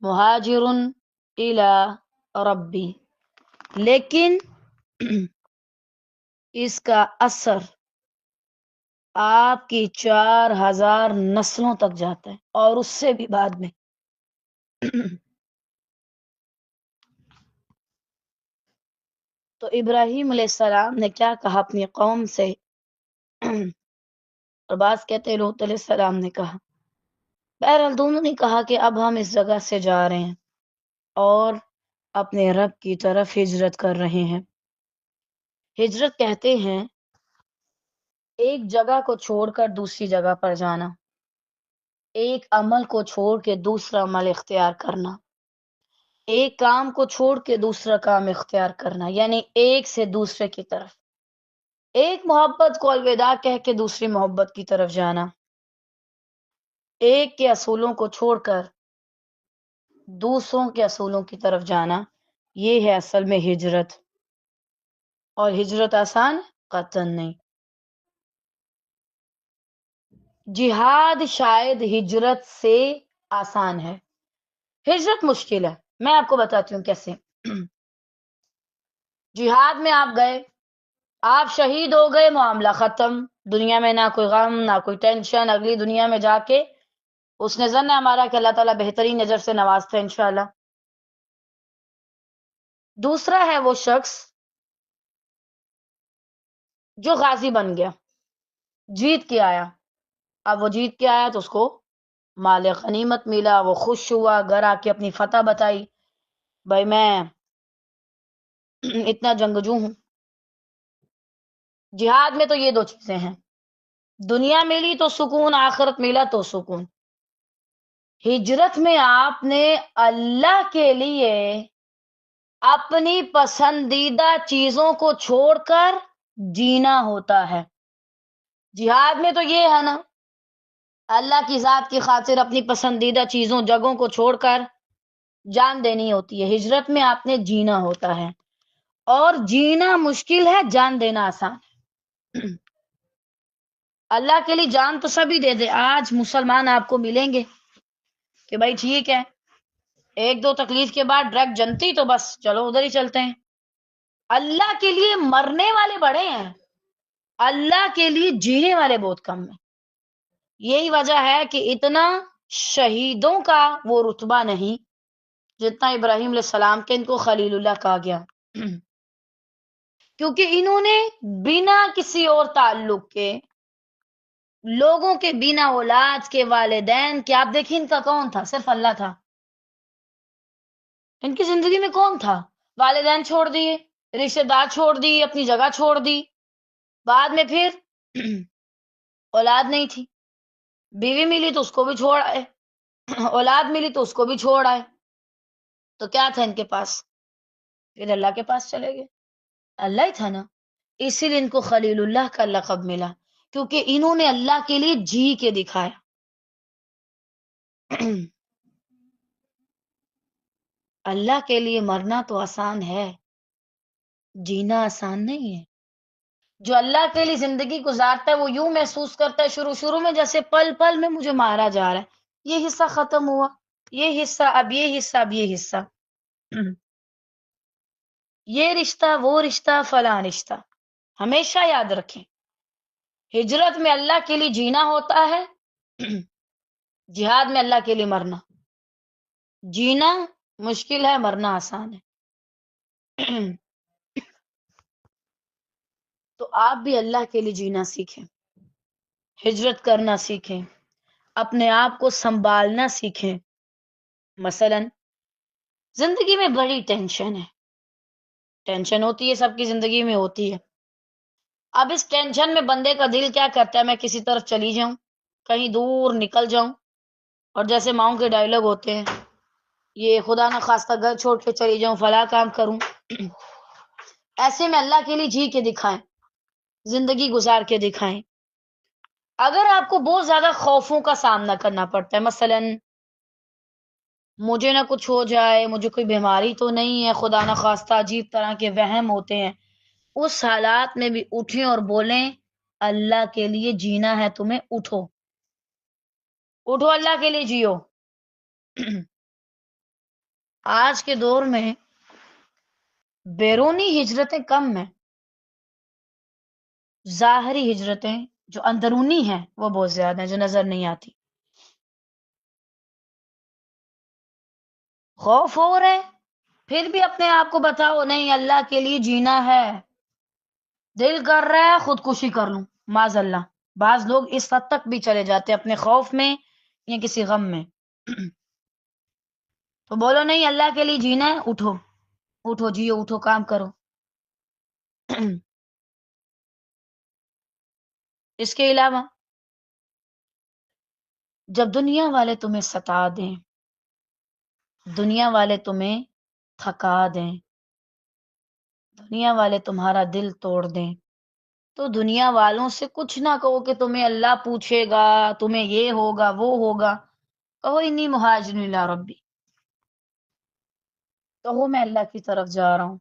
مہاجر الی ربی، لیکن اس کا اثر آپ کی 4000 نسلوں تک جاتا ہے، اور اس سے بھی بعد میں۔ تو ابراہیم علیہ السلام نے کیا کہا اپنی قوم سے، اور بعض کہتے ہیں لوط علیہ السلام نے کہا، بہرحال دونوں نے کہا کہ اب ہم اس جگہ سے جا رہے ہیں اور اپنے رب کی طرف ہجرت کر رہے ہیں۔ ہجرت کہتے ہیں ایک جگہ کو چھوڑ کر دوسری جگہ پر جانا، ایک عمل کو چھوڑ کے دوسرا عمل اختیار کرنا، ایک کام کو چھوڑ کے دوسرا کام اختیار کرنا، یعنی ایک سے دوسرے کی طرف، ایک محبت کو الوداع کہہ کے دوسری محبت کی طرف جانا، ایک کے اصولوں کو چھوڑ کر دوسروں کے اصولوں کی طرف جانا، یہ ہے اصل میں ہجرت۔ اور ہجرت آسان قطعاً نہیں۔ جہاد شاید ہجرت سے آسان ہے، ہجرت مشکل ہے۔ میں آپ کو بتاتی ہوں کیسے۔ جہاد میں آپ گئے، آپ شہید ہو گئے، معاملہ ختم، دنیا میں نہ کوئی غم، نہ کوئی ٹینشن، اگلی دنیا میں جا کے اس نے ظن ہے ہمارا کہ اللہ تعالیٰ بہترین اجر سے نوازتے ہیں انشاءاللہ۔ دوسرا ہے وہ شخص جو غازی بن گیا، جیت کے آیا، اب وہ جیت کے آیا تو اس کو مال غنیمت ملا، وہ خوش ہوا، گھر آ کے اپنی فتح بتائی، بھائی میں اتنا جنگجو ہوں۔ جہاد میں تو یہ دو چیزیں ہیں، دنیا ملی تو سکون، آخرت ملا تو سکون۔ ہجرت میں آپ نے اللہ کے لیے اپنی پسندیدہ چیزوں کو چھوڑ کر جینا ہوتا ہے۔ جہاد میں تو یہ ہے نا، اللہ کی ذات کی خاطر اپنی پسندیدہ چیزوں جگہوں کو چھوڑ کر جان دینی ہوتی ہے۔ ہجرت میں آپ نے جینا ہوتا ہے، اور جینا مشکل ہے، جان دینا آسان ہے۔ اللہ کے لیے جان تو سبھی دے دے۔ آج مسلمان آپ کو ملیں گے کہ بھائی ٹھیک ہے، ایک دو تکلیف کے بعد ڈرگ جنتی تو بس چلو ادھر ہی چلتے ہیں۔ اللہ کے لیے مرنے والے بڑے ہیں، اللہ کے لیے جینے والے بہت کم ہیں۔ یہی وجہ ہے کہ اتنا شہیدوں کا وہ رتبہ نہیں جتنا ابراہیم علیہ السلام کے، ان کو خلیل اللہ کہا گیا، کیونکہ انہوں نے بنا کسی اور تعلق کے، لوگوں کے بنا، اولاد کے، والدین کے، آپ دیکھیں ان کا کون تھا؟ صرف اللہ تھا۔ ان کی زندگی میں کون تھا؟ والدین چھوڑ دیے، رشتے دار چھوڑ دی، اپنی جگہ چھوڑ دی، بعد میں پھر اولاد نہیں تھی، بیوی ملی تو اس کو بھی چھوڑ آئے، اولاد ملی تو اس کو بھی چھوڑ آئے، تو کیا تھا ان کے پاس؟ پھر اللہ کے پاس چلے گئے، اللہ ہی تھا نا۔ اسی لیے ان کو خلیل اللہ کا لقب ملا، کیونکہ انہوں نے اللہ کے لیے جی کے دکھایا۔ اللہ کے لیے مرنا تو آسان ہے، جینا آسان نہیں ہے۔ جو اللہ کے لیے زندگی گزارتا ہے وہ یوں محسوس کرتا ہے شروع میں جیسے پل پل میں مجھے مارا جا رہا ہے، یہ حصہ ختم ہوا، یہ حصہ، اب یہ حصہ، اب یہ حصہ، یہ رشتہ، وہ رشتہ، فلاں رشتہ۔ ہمیشہ یاد رکھیں، ہجرت میں اللہ کے لیے جینا ہوتا ہے، جہاد میں اللہ کے لیے مرنا۔ جینا مشکل ہے، مرنا آسان ہے۔ تو آپ بھی اللہ کے لیے جینا سیکھیں، ہجرت کرنا سیکھیں، اپنے آپ کو سنبھالنا سیکھیں۔ مثلا زندگی میں بڑی ٹینشن ہے، ٹینشن ہوتی ہے، سب کی زندگی میں ہوتی ہے۔ اب اس ٹینشن میں بندے کا دل کیا کرتا ہے؟ میں کسی طرف چلی جاؤں، کہیں دور نکل جاؤں، اور جیسے ماؤں کے ڈائلاگ ہوتے ہیں، یہ خدا نہ خواستہ گھر چھوڑ کے چلی جاؤں، فلاں کام کروں۔ ایسے میں اللہ کے لیے جی کے دکھائیں، زندگی گزار کے دکھائیں۔ اگر آپ کو بہت زیادہ خوفوں کا سامنا کرنا پڑتا ہے، مثلا مجھے نہ کچھ ہو جائے، مجھے کوئی بیماری تو نہیں ہے، خدا نہ خواستہ عجیب طرح کے وہم ہوتے ہیں، اس حالات میں بھی اٹھیں اور بولیں اللہ کے لیے جینا ہے تمہیں، اٹھو اٹھو، اللہ کے لیے جیو۔ آج کے دور میں بیرونی ہجرتیں کم ہیں، ظاہری ہجرتیں جو اندرونی ہیں وہ بہت زیادہ ہیں، جو نظر نہیں آتی۔ خوف ہو رہے، پھر بھی اپنے آپ کو بتاؤ نہیں اللہ کے لیے جینا ہے، دل کر رہا ہے خودکشی کر لوں، معاذ اللہ۔ بعض لوگ اس حد تک بھی چلے جاتے اپنے خوف میں یا کسی غم میں۔ تو بولو نہیں اللہ کے لیے جینا ہے، اٹھو اٹھو، جیو، اٹھو، کام کرو۔ اس کے علاوہ جب دنیا والے تمہیں ستا دیں، دنیا والے تمہیں تھکا دیں، دنیا والے تمہارا دل توڑ دیں، تو دنیا والوں سے کچھ نہ کہو کہ تمہیں اللہ پوچھے گا، تمہیں یہ ہوگا وہ ہوگا، کہو انی مہاجر الی ربی، کہو میں اللہ کی طرف جا رہا ہوں،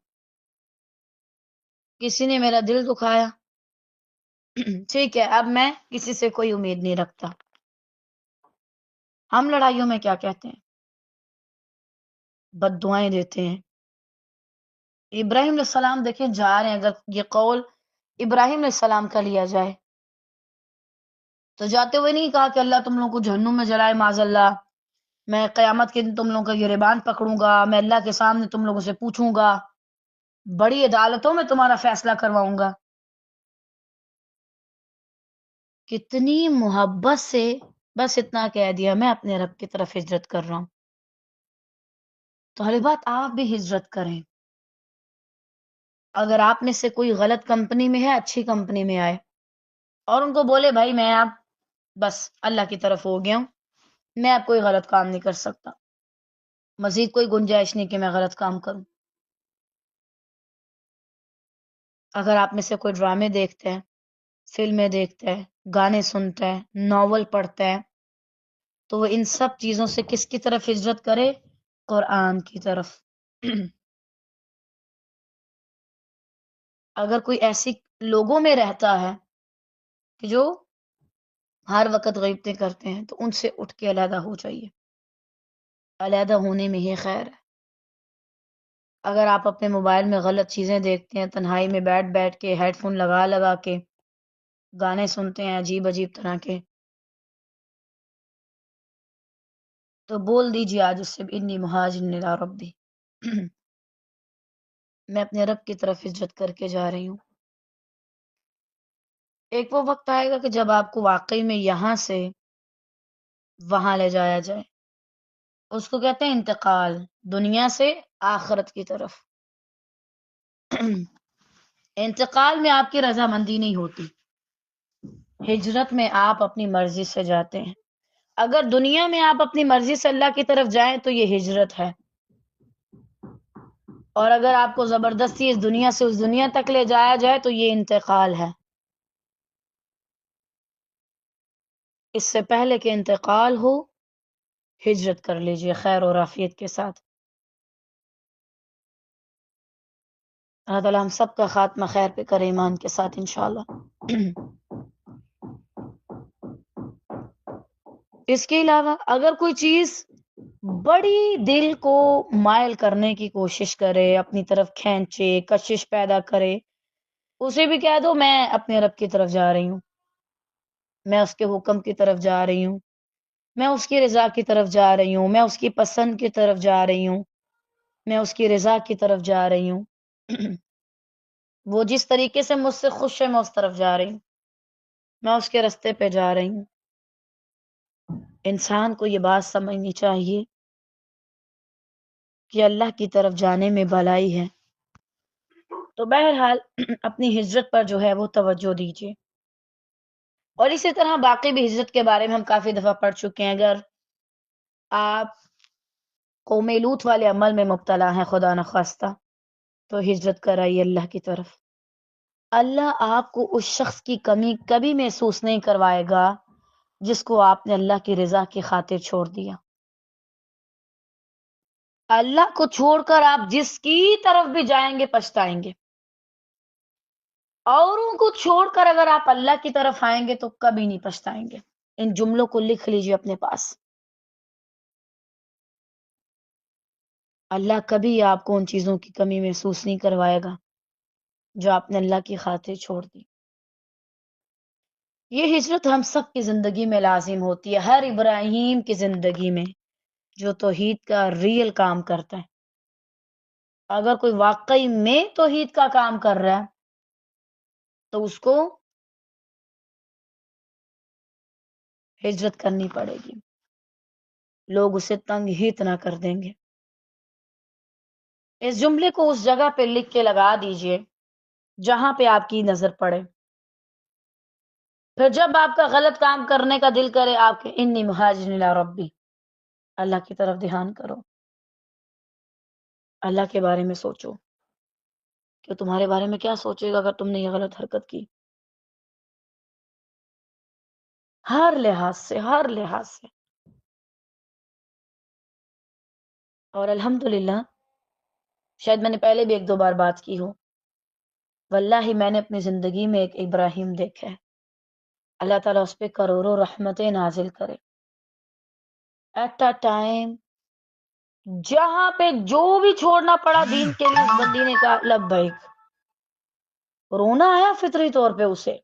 کسی نے میرا دل دکھایا، ٹھیک ہے، اب میں کسی سے کوئی امید نہیں رکھتا۔ ہم لڑائیوں میں کیا کہتے ہیں؟ بد دعائیں دیتے ہیں۔ ابراہیم علیہ السلام دیکھیں جا رہے ہیں، اگر یہ قول ابراہیم علیہ السلام کا لیا جائے تو جاتے ہوئے نہیں کہا کہ اللہ تم لوگوں کو جہنم میں جلائے معاذ اللہ، میں قیامت کے دن تم لوگوں کا گریبان پکڑوں گا، میں اللہ کے سامنے تم لوگوں سے پوچھوں گا، بڑی عدالتوں میں تمہارا فیصلہ کرواؤں گا۔ کتنی محبت سے بس اتنا کہہ دیا میں اپنے رب کی طرف ہجرت کر رہا ہوں. طالبات آپ بھی ہجرت کریں. اگر آپ میں سے کوئی غلط کمپنی میں ہے، اچھی کمپنی میں آئے اور ان کو بولے بھائی میں اب بس اللہ کی طرف ہو گیا ہوں، میں اب کوئی غلط کام نہیں کر سکتا، مزید کوئی گنجائش نہیں کہ میں غلط کام کروں. اگر آپ میں سے کوئی ڈرامے دیکھتا ہے، فلمیں دیکھتا ہے، گانے سنتا ہے، ناول پڑھتا ہے، تو وہ ان سب چیزوں سے کس کی طرف ہجرت کرے؟ قرآن کی طرف. اگر کوئی ایسی لوگوں میں رہتا ہے کہ جو ہر وقت غیبتیں کرتے ہیں، تو ان سے اٹھ کے علیحدہ ہو جائیے. علیحدہ ہونے میں ہی خیر ہے. اگر آپ اپنے موبائل میں غلط چیزیں دیکھتے ہیں، تنہائی میں بیٹھ بیٹھ کے ہیڈ فون لگا لگا کے گانے سنتے ہیں عجیب عجیب طرح کے، تو بول دیجیے آج اس سے انی مہاجر الی ربی، میں اپنے رب کی طرف ہجرت کر کے جا رہی ہوں. ایک وہ وقت آئے گا کہ جب آپ کو واقعی میں یہاں سے وہاں لے جایا جائے. اس کو کہتے ہیں انتقال، دنیا سے آخرت کی طرف. انتقال میں آپ کی رضامندی نہیں ہوتی، ہجرت میں آپ اپنی مرضی سے جاتے ہیں. اگر دنیا میں آپ اپنی مرضی سے اللہ کی طرف جائیں تو یہ ہجرت ہے، اور اگر آپ کو زبردستی اس دنیا سے اس دنیا تک لے جایا جائے تو یہ انتقال ہے. اس سے پہلے کہ انتقال ہو، ہجرت کر لیجئے خیر اور عافیت کے ساتھ. اللہ تعالیٰ ہم سب کا خاتمہ خیر پہ کرے، ایمان کے ساتھ انشاءاللہ. اس کے علاوہ اگر کوئی چیز بڑی دل کو مائل کرنے کی کوشش کرے، اپنی طرف کھینچے، کشش پیدا کرے، اسے بھی کہہ دو میں اپنے رب کی طرف جا رہی ہوں، میں اس کے حکم کی طرف جا رہی ہوں، میں اس کی رضا کی طرف جا رہی ہوں، میں اس کی پسند کی طرف جا رہی ہوں، میں اس کی رضا کی طرف جا رہی ہوں. وہ جس طریقے سے مجھ سے خوش ہے میں اس طرف جا رہی ہوں، میں اس کے رستے پہ جا رہی ہوں. انسان کو یہ بات سمجھنی چاہیے کہ اللہ کی طرف جانے میں بھلائی ہے. تو بہرحال اپنی ہجرت پر جو ہے وہ توجہ دیجیے. اور اسی طرح باقی بھی ہجرت کے بارے میں ہم کافی دفعہ پڑھ چکے ہیں. اگر آپ قوم لوط والے عمل میں مبتلا ہیں خدا نخواستہ، تو ہجرت کرائیے اللہ کی طرف. اللہ آپ کو اس شخص کی کمی کبھی محسوس نہیں کروائے گا جس کو آپ نے اللہ کی رضا کی خاطر چھوڑ دیا. اللہ کو چھوڑ کر آپ جس کی طرف بھی جائیں گے پچھتائیں گے. اوروں کو چھوڑ کر اگر آپ اللہ کی طرف آئیں گے تو کبھی نہیں پچھتائیں گے. ان جملوں کو لکھ لیجیے اپنے پاس. اللہ کبھی آپ کو ان چیزوں کی کمی محسوس نہیں کروائے گا جو آپ نے اللہ کی خاطر چھوڑ دی. یہ ہجرت ہم سب کی زندگی میں لازم ہوتی ہے، ہر ابراہیم کی زندگی میں جو توحید کا ریل کام کرتا ہے. اگر کوئی واقعی میں توحید کا کام کر رہا ہے تو اس کو ہجرت کرنی پڑے گی. لوگ اسے تنگ ہی اتنا کر دیں گے. اس جملے کو اس جگہ پہ لکھ کے لگا دیجئے جہاں پہ آپ کی نظر پڑے. پھر جب آپ کا غلط کام کرنے کا دل کرے، آپ کے انی مہاجر الی ربی، اللہ کی طرف دھیان کرو. اللہ کے بارے میں سوچو کہ تمہارے بارے میں کیا سوچے گا اگر تم نے یہ غلط حرکت کی. ہر لحاظ سے، ہر لحاظ سے. اور الحمدللہ شاید میں نے پہلے بھی ایک دو بار بات کی ہو، واللہ میں نے اپنی زندگی میں ایک ابراہیم دیکھا ہے. اللہ تعالیٰ اس پہ کروڑوں رحمتیں نازل کرے. ایٹ اے ٹائم جہاں پہ جو بھی چھوڑنا پڑا دین کے لیے، اس بندی نے کہا لبیک. رونا آیا فطری طور پہ اسے،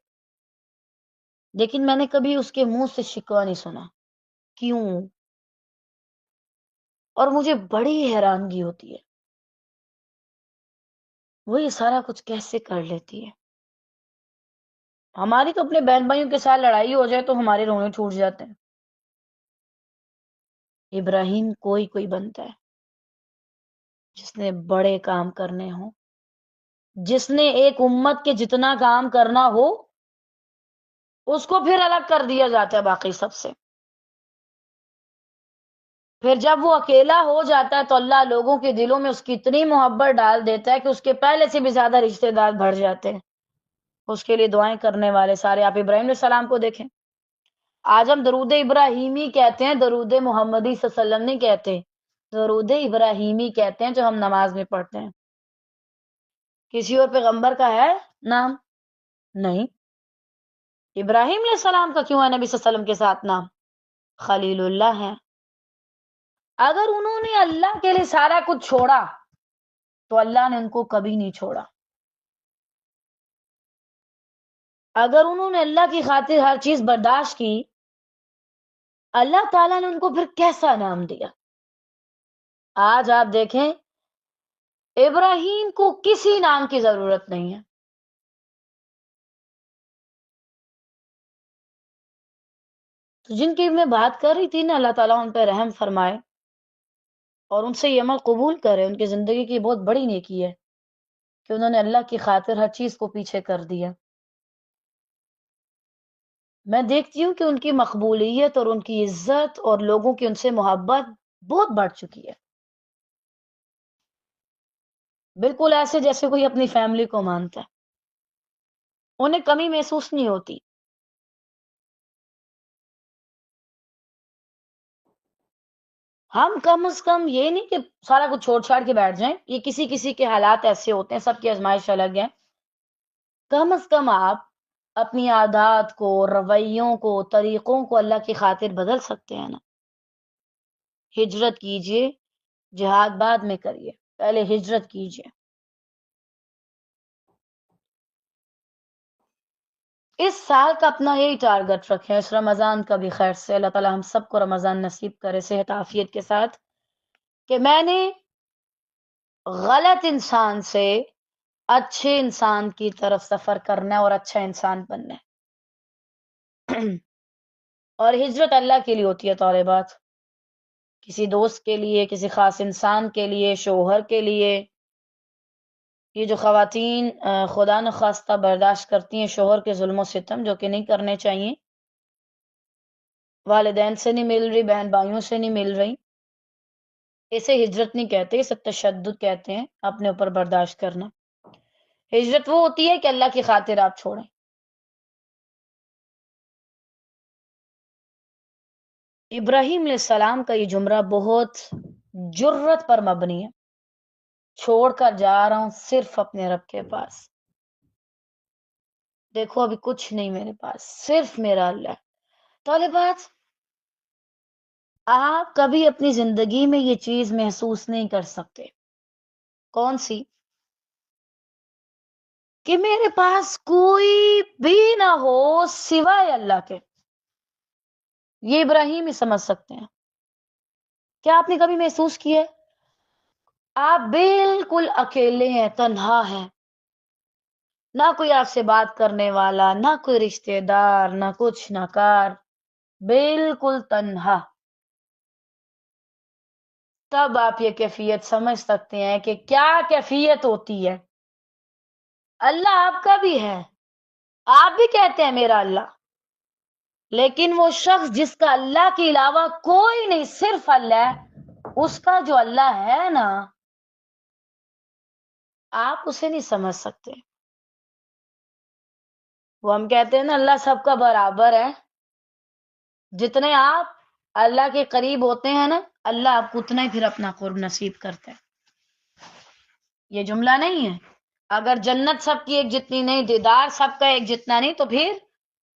لیکن میں نے کبھی اس کے منہ سے شکوہ نہیں سنا. کیوں؟ اور مجھے بڑی حیرانگی ہوتی ہے وہ یہ سارا کچھ کیسے کر لیتی ہے. ہماری تو اپنے بہن بھائیوں کے ساتھ لڑائی ہو جائے تو ہمارے رونے ٹوٹ جاتے ہیں. ابراہیم کوئی بنتا ہے جس نے بڑے کام کرنے ہوں، جس نے ایک امت کے جتنا کام کرنا ہو اس کو پھر الگ کر دیا جاتا ہے باقی سب سے. پھر جب وہ اکیلا ہو جاتا ہے تو اللہ لوگوں کے دلوں میں اس کی اتنی محبت ڈال دیتا ہے کہ اس کے پہلے سے بھی زیادہ رشتہ دار بڑھ جاتے ہیں، اس کے لیے دعائیں کرنے والے سارے. آپ ابراہیم علیہ السلام کو دیکھیں، آج ہم درود ابراہیمی کہتے ہیں، درود محمدی صلی اللہ علیہ وسلم نہیں کہتے، درود ابراہیمی کہتے ہیں جو ہم نماز میں پڑھتے ہیں. کسی اور پیغمبر کا ہے نام؟ نہیں. ابراہیم علیہ السلام کا کیوں ہے نبی صلی اللہ علیہ وسلم کے ساتھ نام؟ خلیل اللہ ہے. اگر انہوں نے اللہ کے لیے سارا کچھ چھوڑا تو اللہ نے ان کو کبھی نہیں چھوڑا. اگر انہوں نے اللہ کی خاطر ہر چیز برداشت کی، اللہ تعالیٰ نے ان کو پھر کیسا نام دیا. آج آپ دیکھیں ابراہیم کو کسی نام کی ضرورت نہیں ہے. تو جن کی میں بات کر رہی تھی نا، اللہ تعالیٰ ان پہ رحم فرمائے اور ان سے یہ عمل قبول کرے. ان کی زندگی کی بہت بڑی نیکی ہے کہ انہوں نے اللہ کی خاطر ہر چیز کو پیچھے کر دیا. میں دیکھتی ہوں کہ ان کی مقبولیت اور ان کی عزت اور لوگوں کی ان سے محبت بہت بڑھ چکی ہے، بالکل ایسے جیسے کوئی اپنی فیملی کو مانتا ہے. انہیں کمی محسوس نہیں ہوتی. ہم کم از کم یہ نہیں کہ سارا کچھ چھوڑ چھاڑ کے بیٹھ جائیں، یہ کسی کسی کے حالات ایسے ہوتے ہیں، سب کی آزمائش الگ ہے. کم از کم آپ اپنی عادات کو، رویوں کو، طریقوں کو اللہ کی خاطر بدل سکتے ہیں نا. ہجرت کیجئے، جہاد بعد میں کریے، پہلے ہجرت کیجئے. اس سال کا اپنا یہی ٹارگٹ رکھیں، اس رمضان کا بھی خیر سے اللہ تعالی ہم سب کو رمضان نصیب کرے صحت عافیت کے ساتھ، کہ میں نے غلط انسان سے اچھے انسان کی طرف سفر کرنا ہے اور اچھا انسان بننا ہے. اور ہجرت اللہ کے لیے ہوتی ہے طالبات، کسی دوست کے لیے، کسی خاص انسان کے لیے، شوہر کے لیے. یہ جو خواتین خدا نخواستہ برداشت کرتی ہیں شوہر کے ظلم و ستم، جو کہ نہیں کرنے چاہیے، والدین سے نہیں مل رہی، بہن بھائیوں سے نہیں مل رہی، اسے ہجرت نہیں کہتے، اسے تشدد کہتے ہیں، اپنے اوپر برداشت کرنا. ہجرت وہ ہوتی ہے کہ اللہ کی خاطر آپ چھوڑیں. ابراہیم علیہ السلام کا یہ جملہ بہت جرت پر مبنی ہے. چھوڑ کر جا رہا ہوں صرف اپنے رب کے پاس، دیکھو ابھی کچھ نہیں میرے پاس، صرف میرا اللہ. طالبات، آپ کبھی اپنی زندگی میں یہ چیز محسوس نہیں کر سکتے. کون سی؟ کہ میرے پاس کوئی بھی نہ ہو سوائے اللہ کے. یہ ابراہیم ہی سمجھ سکتے ہیں. کیا آپ نے کبھی محسوس کیا ہے آپ بالکل اکیلے ہیں، تنہا ہیں، نہ کوئی آپ سے بات کرنے والا، نہ کوئی رشتہ دار، نہ کچھ نہ کار، بالکل تنہا؟ تب آپ یہ کیفیت سمجھ سکتے ہیں کہ کیا کیفیت ہوتی ہے. اللہ آپ کا بھی ہے، آپ بھی کہتے ہیں میرا اللہ، لیکن وہ شخص جس کا اللہ کے علاوہ کوئی نہیں، صرف اللہ ہے، اس کا جو اللہ ہے نا، آپ اسے نہیں سمجھ سکتے. وہ ہم کہتے ہیں نا اللہ سب کا برابر ہے، جتنے آپ اللہ کے قریب ہوتے ہیں نا، اللہ آپ کو اتنا ہی پھر اپنا قرب نصیب کرتا ہے. یہ جملہ نہیں ہے. اگر جنت سب کی ایک جتنی نہیں، دیدار سب کا ایک جتنا نہیں، تو پھر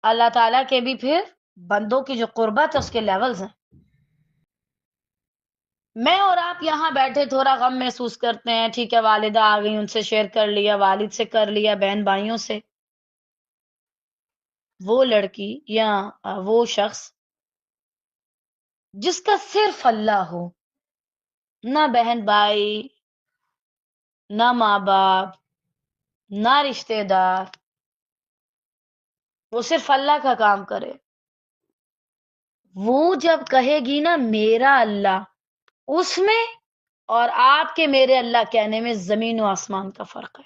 اللہ تعالیٰ کے بھی پھر بندوں کی جو قربت ہے اس کے لیولز ہیں. میں اور آپ یہاں بیٹھے تھوڑا غم محسوس کرتے ہیں، ٹھیک ہے، والدہ آ گئی، ان سے شیئر کر لیا، والد سے کر لیا، بہن بھائیوں سے. وہ لڑکی یا وہ شخص جس کا صرف اللہ ہو، نہ بہن بھائی، نہ ماں باپ، نہ رشتہ دار، وہ صرف اللہ کا کام کرے. وہ جب کہے گی نا میرا اللہ، اس میں اور آپ کے میرے اللہ کہنے میں زمین و آسمان کا فرق ہے.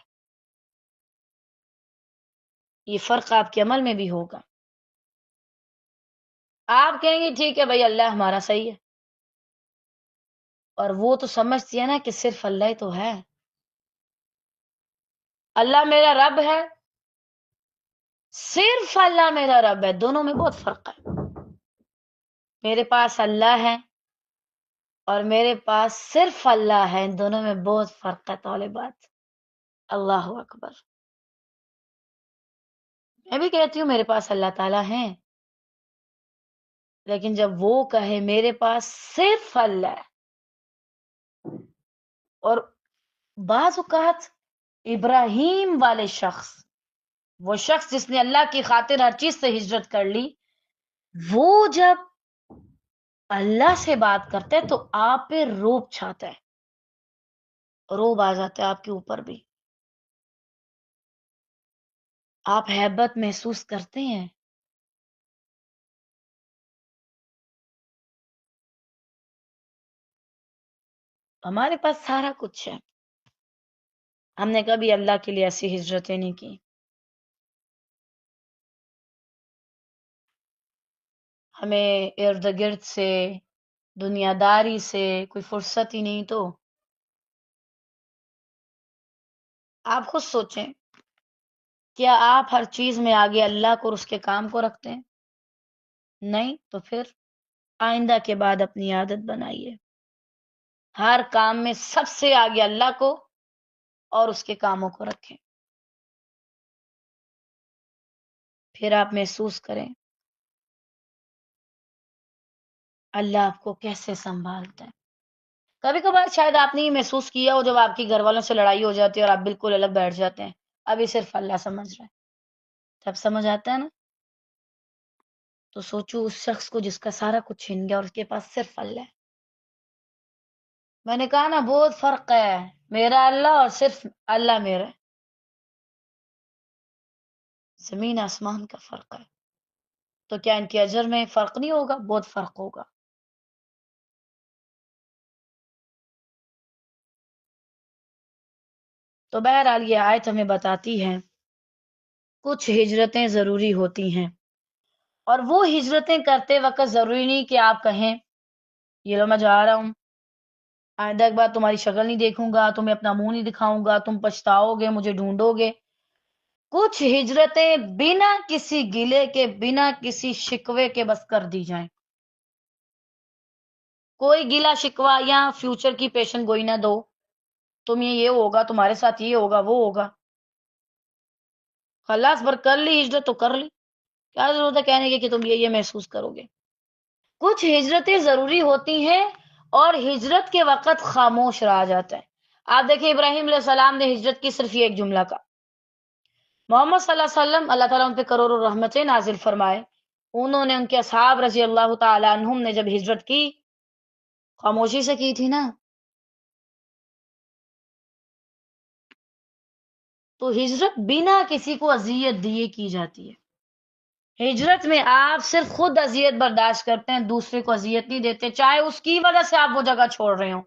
یہ فرق آپ کے عمل میں بھی ہوگا. آپ کہیں گے ٹھیک ہے بھائی اللہ ہمارا صحیح ہے، اور وہ تو سمجھتی ہے نا کہ صرف اللہ ہی تو ہے. اللہ میرا رب ہے، صرف اللہ میرا رب ہے، دونوں میں بہت فرق ہے. میرے پاس اللہ ہے اور میرے پاس صرف اللہ ہے، ان دونوں میں بہت فرق ہے طالبات. اللہ اکبر. میں بھی کہتی ہوں میرے پاس اللہ تعالیٰ ہیں، لیکن جب وہ کہے میرے پاس صرف اللہ ہے، اور بعض اوقات ابراہیم والے شخص، وہ شخص جس نے اللہ کی خاطر ہر چیز سے ہجرت کر لی، وہ جب اللہ سے بات کرتے ہیں تو آپ پہ روب چھاتا ہے، روب آ جاتا ہے آپ کے اوپر بھی. آپ ہیبت محسوس کرتے ہیں. ہمارے پاس سارا کچھ ہے، ہم نے کبھی اللہ کے لیے ایسی ہجرتیں نہیں کی. ہمیں ارد گرد سے، دنیا داری سے کوئی فرصت ہی نہیں. تو آپ خود سوچیں، کیا آپ ہر چیز میں آگے اللہ کو اور اس کے کام کو رکھتے ہیں؟ نہیں تو پھر آئندہ کے بعد اپنی عادت بنائیے، ہر کام میں سب سے آگے اللہ کو اور اس کے کاموں کو رکھیں. پھر آپ محسوس کریں اللہ آپ کو کیسے سنبھالتا ہے. کبھی کبھار شاید آپ نے یہ محسوس کیا ہو جب آپ کی گھر والوں سے لڑائی ہو جاتی ہے اور آپ بالکل الگ بیٹھ جاتے ہیں، ابھی صرف اللہ سمجھ رہا ہے. جب سمجھ آتا ہے نا تو سوچو اس شخص کو جس کا سارا کچھ چھن گیا اور اس کے پاس صرف اللہ ہے. میں نے کہا نا بہت فرق ہے میرا اللہ اور صرف اللہ میرا ہے. زمین آسمان کا فرق ہے. تو کیا ان کے اجر میں فرق نہیں ہوگا؟ بہت فرق ہوگا. تو بہرحال یہ آیت ہمیں بتاتی ہے کچھ ہجرتیں ضروری ہوتی ہیں، اور وہ ہجرتیں کرتے وقت ضروری نہیں کہ آپ کہیں یہ لو میں جا رہا ہوں، آئندہ ایک بار تمہاری شکل نہیں دیکھوں گا، تمہیں اپنا منہ نہیں دکھاؤں گا، تم پچھتاؤ گے، مجھے ڈھونڈو گے. کچھ ہجرتیں بنا کسی گلے کے، بنا کسی شکوے کے بس کر دی جائیں. کوئی گلا شکوا یا فیوچر کی پیشن گوئی نہ دو، تم یہ ہوگا، تمہارے ساتھ یہ ہوگا، وہ ہوگا. خلاص بر کر لی ہجرت تو کر لی، کیا ضرورت ہے کہنے کی کہ تم یہ محسوس کرو گے. کچھ ہجرتیں ضروری ہوتی ہیں اور ہجرت کے وقت خاموش رہا جاتا ہے. آپ دیکھیں ابراہیم علیہ السلام نے ہجرت کی صرف یہ ایک جملہ کا. محمد صلی اللہ علیہ وسلم اللہ تعالیٰ ان پہ کروڑوں رحمتیں نازل فرمائے، انہوں نے، ان کے اصحاب رضی اللہ تعالیٰ عنہم نے جب ہجرت کی خاموشی سے کی تھی نا. تو ہجرت بنا کسی کو اذیت دیے کی جاتی ہے. ہجرت میں آپ صرف خود اذیت برداشت کرتے ہیں، دوسرے کو اذیت نہیں دیتے، چاہے اس کی وجہ سے آپ وہ جگہ چھوڑ رہے ہوں.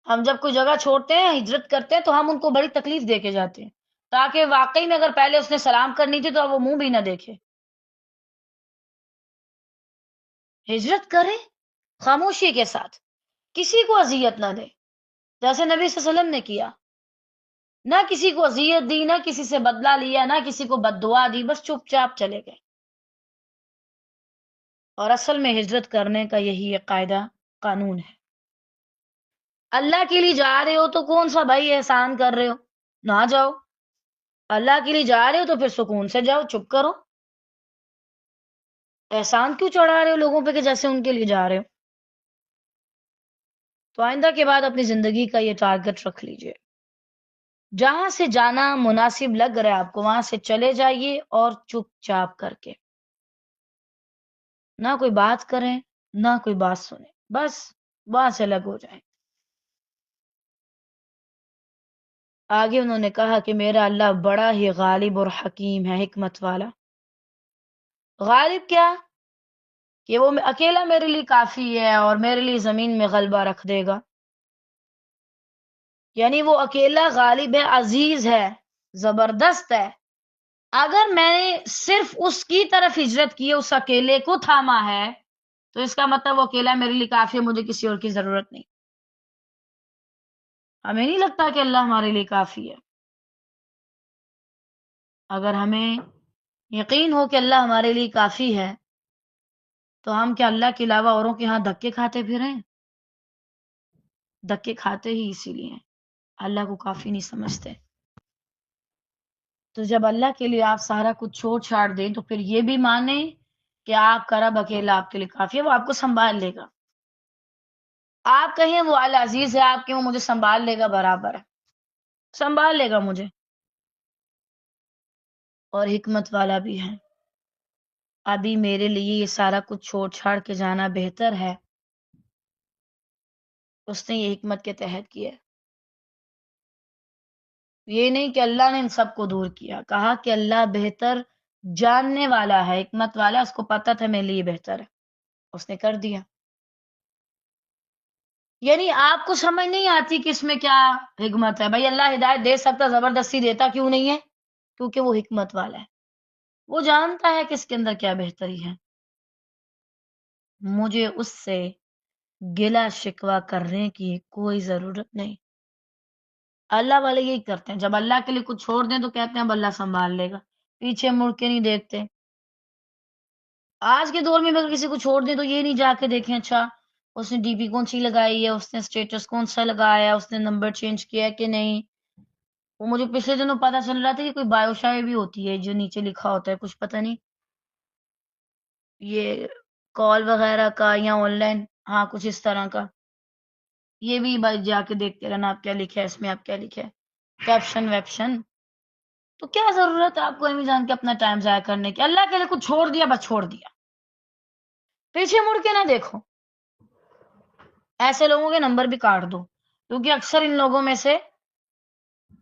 ہم جب کوئی جگہ چھوڑتے ہیں، ہجرت کرتے ہیں، تو ہم ان کو بڑی تکلیف دے کے جاتے ہیں، تاکہ واقعی میں اگر پہلے اس نے سلام کرنی تھی تو اب وہ منہ بھی نہ دیکھے. ہجرت کریں خاموشی کے ساتھ، کسی کو اذیت نہ دے، جیسے نبی صلی اللہ علیہ وسلم نے کیا. نہ کسی کو اذیت دی، نہ کسی سے بدلہ لیا، نہ کسی کو بد دعا دی، بس چپ چاپ چلے گئے. اور اصل میں ہجرت کرنے کا یہی ایک قاعدہ قانون ہے. اللہ کے لیے جا رہے ہو تو کون سا بھائی احسان کر رہے ہو، نہ جاؤ. اللہ کے لیے جا رہے ہو تو پھر سکون سے جاؤ، چپ کرو. احسان کیوں چڑھا رہے ہو لوگوں پہ کہ جیسے ان کے لیے جا رہے ہو؟ تو آئندہ کے بعد اپنی زندگی کا یہ ٹارگٹ رکھ لیجئے، جہاں سے جانا مناسب لگ رہا ہے آپ کو وہاں سے چلے جائیے، اور چپ چاپ کر کے، نہ کوئی بات کریں نہ کوئی بات سنیں، بس وہاں سے الگ ہو جائیں. آگے انہوں نے کہا کہ میرا اللہ بڑا ہی غالب اور حکیم ہے، حکمت والا. غالب کیا کہ وہ اکیلا میرے لیے کافی ہے اور میرے لیے زمین میں غلبہ رکھ دے گا، یعنی وہ اکیلا غالب ہے، عزیز ہے، زبردست ہے۔ اگر میں نے صرف اس کی طرف ہجرت کی ہے، اس اکیلے کو تھاما ہے، تو اس کا مطلب وہ اکیلا میرے لیے کافی ہے، مجھے کسی اور کی ضرورت نہیں۔ ہمیں نہیں لگتا کہ اللہ ہمارے لیے کافی ہے۔ اگر ہمیں یقین ہو کہ اللہ ہمارے لیے کافی ہے، تو ہم کیا اللہ کے علاوہ اوروں کے ہاں دھکے کھاتے پھریں؟ دھکے کھاتے ہی اسی لیے ہیں، اللہ کو کافی نہیں سمجھتے۔ تو جب اللہ کے لیے آپ سارا کچھ چھوڑ چھاڑ دیں تو پھر یہ بھی مانیں کہ آپ کا رب اکیلا آپ کے لیے کافی ہے، وہ آپ کو سنبھال لے گا۔ آپ کہیں وہ العزیز ہے، آپ کہیں وہ مجھے سنبھال لے گا، برابر ہے، سنبھال لے گا مجھے، اور حکمت والا بھی ہے۔ ابھی میرے لیے یہ سارا کچھ چھوڑ چھاڑ کے جانا بہتر ہے، اس نے یہ حکمت کے تحت کیا ہے۔ یہ نہیں کہ اللہ نے ان سب کو دور کیا، کہا کہ اللہ بہتر جاننے والا ہے، حکمت والا، اس کو پتہ تھا میرے لیے بہتر ہے، اس نے کر دیا۔ یعنی آپ کو سمجھ نہیں آتی کہ اس میں کیا حکمت ہے؟ بھائی اللہ ہدایت دے سکتا، زبردستی دیتا کیوں نہیں ہے؟ کیونکہ وہ حکمت والا ہے، وہ جانتا ہے کہ اس کے اندر کیا بہتری ہے۔ مجھے اس سے گلا شکوہ کرنے کی کوئی ضرورت نہیں۔ اللہ والے یہی کرتے ہیں، جب اللہ کے لیے کچھ چھوڑ دیں تو کہتے ہیں اب اللہ سنبھال لے گا، پیچھے مڑ کے نہیں دیکھتے۔ آج کے دور میں اگر کسی کو چھوڑ دیں تو یہ نہیں جا کے دیکھیں اچھا اس نے ڈی پی کون سی لگائی ہے، اس نے اسٹیٹس کون سا لگایا ہے، اس نے نمبر چینج کیا ہے کہ نہیں۔ وہ مجھے پچھلے دنوں پتا چل رہا تھا کہ کوئی بایو شائے بھی ہوتی ہے جو نیچے لکھا ہوتا ہے کچھ پتہ نہیں، یہ کال وغیرہ کا یا آن لائن، ہاں کچھ اس طرح کا۔ یہ بھی بس جا کے دیکھتے رہنا آپ کیا لکھا ہے اس میں، آپ کیا لکھا ہے، کیپشن ویپشن۔ تو کیا ضرورت ہے آپ کو امی جان کے اپنا ٹائم ضائع کرنے کی؟ اللہ کے لیے کچھ چھوڑ دیا، بس چھوڑ دیا، پیچھے مڑ کے نہ دیکھو۔ ایسے لوگوں کے نمبر بھی کاٹ دو، کیونکہ اکثر ان لوگوں میں سے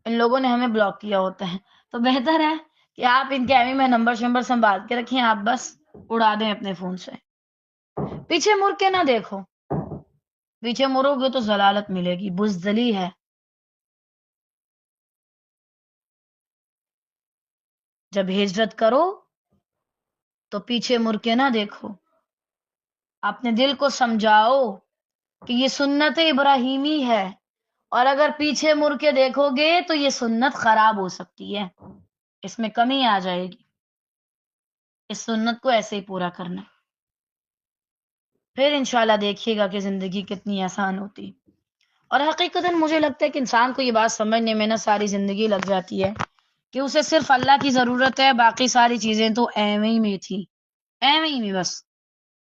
ان لوگوں نے ہمیں بلاک کیا ہوتا ہے، تو بہتر ہے کہ آپ ان کے ایوی میں نمبر شمبر سنبھال کے رکھیں، آپ بس اڑا دیں اپنے فون سے، پیچھے مڑ کے نہ دیکھو۔ پیچھے مڑو گے تو ضلالت ملے گی، بزدلی ہے۔ جب ہجرت کرو تو پیچھے مڑ کے نہ دیکھو، اپنے دل کو سمجھاؤ کہ یہ سنت ابراہیمی ہے، اور اگر پیچھے مڑ کے دیکھو گے تو یہ سنت خراب ہو سکتی ہے، اس میں کمی آ جائے گی، اس سنت کو ایسے ہی پورا کرنا، پھر انشاءاللہ دیکھیے گا کہ زندگی کتنی آسان ہوتی۔ اور حقیقتاً مجھے لگتا ہے کہ انسان کو یہ بات سمجھنے میں نا ساری زندگی لگ جاتی ہے کہ اسے صرف اللہ کی ضرورت ہے، باقی ساری چیزیں تو ایویں ہی میں تھی، ایویں ہی میں بس،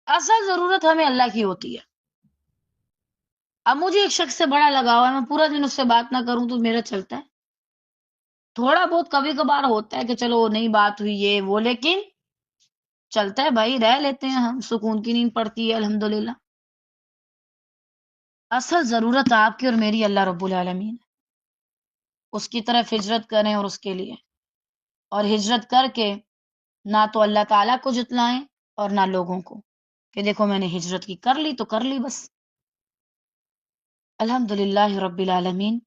اصل ضرورت ہمیں اللہ کی ہوتی ہے۔ اب مجھے ایک شخص سے بڑا لگاؤ ہے، میں پورا دن اس سے بات نہ کروں تو میرا چلتا ہے، تھوڑا بہت کبھی کبھار ہوتا ہے کہ چلو نہیں بات ہوئی یہ وہ، لیکن چلتا ہے بھائی، رہ لیتے ہیں ہم، سکون کی نیند پڑتی ہے الحمدللہ۔ اصل ضرورت آپ کی اور میری اللہ رب العالمین ہے، اس کی طرف ہجرت کریں اور اس کے لیے، اور ہجرت کر کے نہ تو اللہ تعالیٰ کو جتلائیں اور نہ لوگوں کو کہ دیکھو میں نے ہجرت کی، کر لی تو کر لی بس۔ الحمدللہ رب العالمین،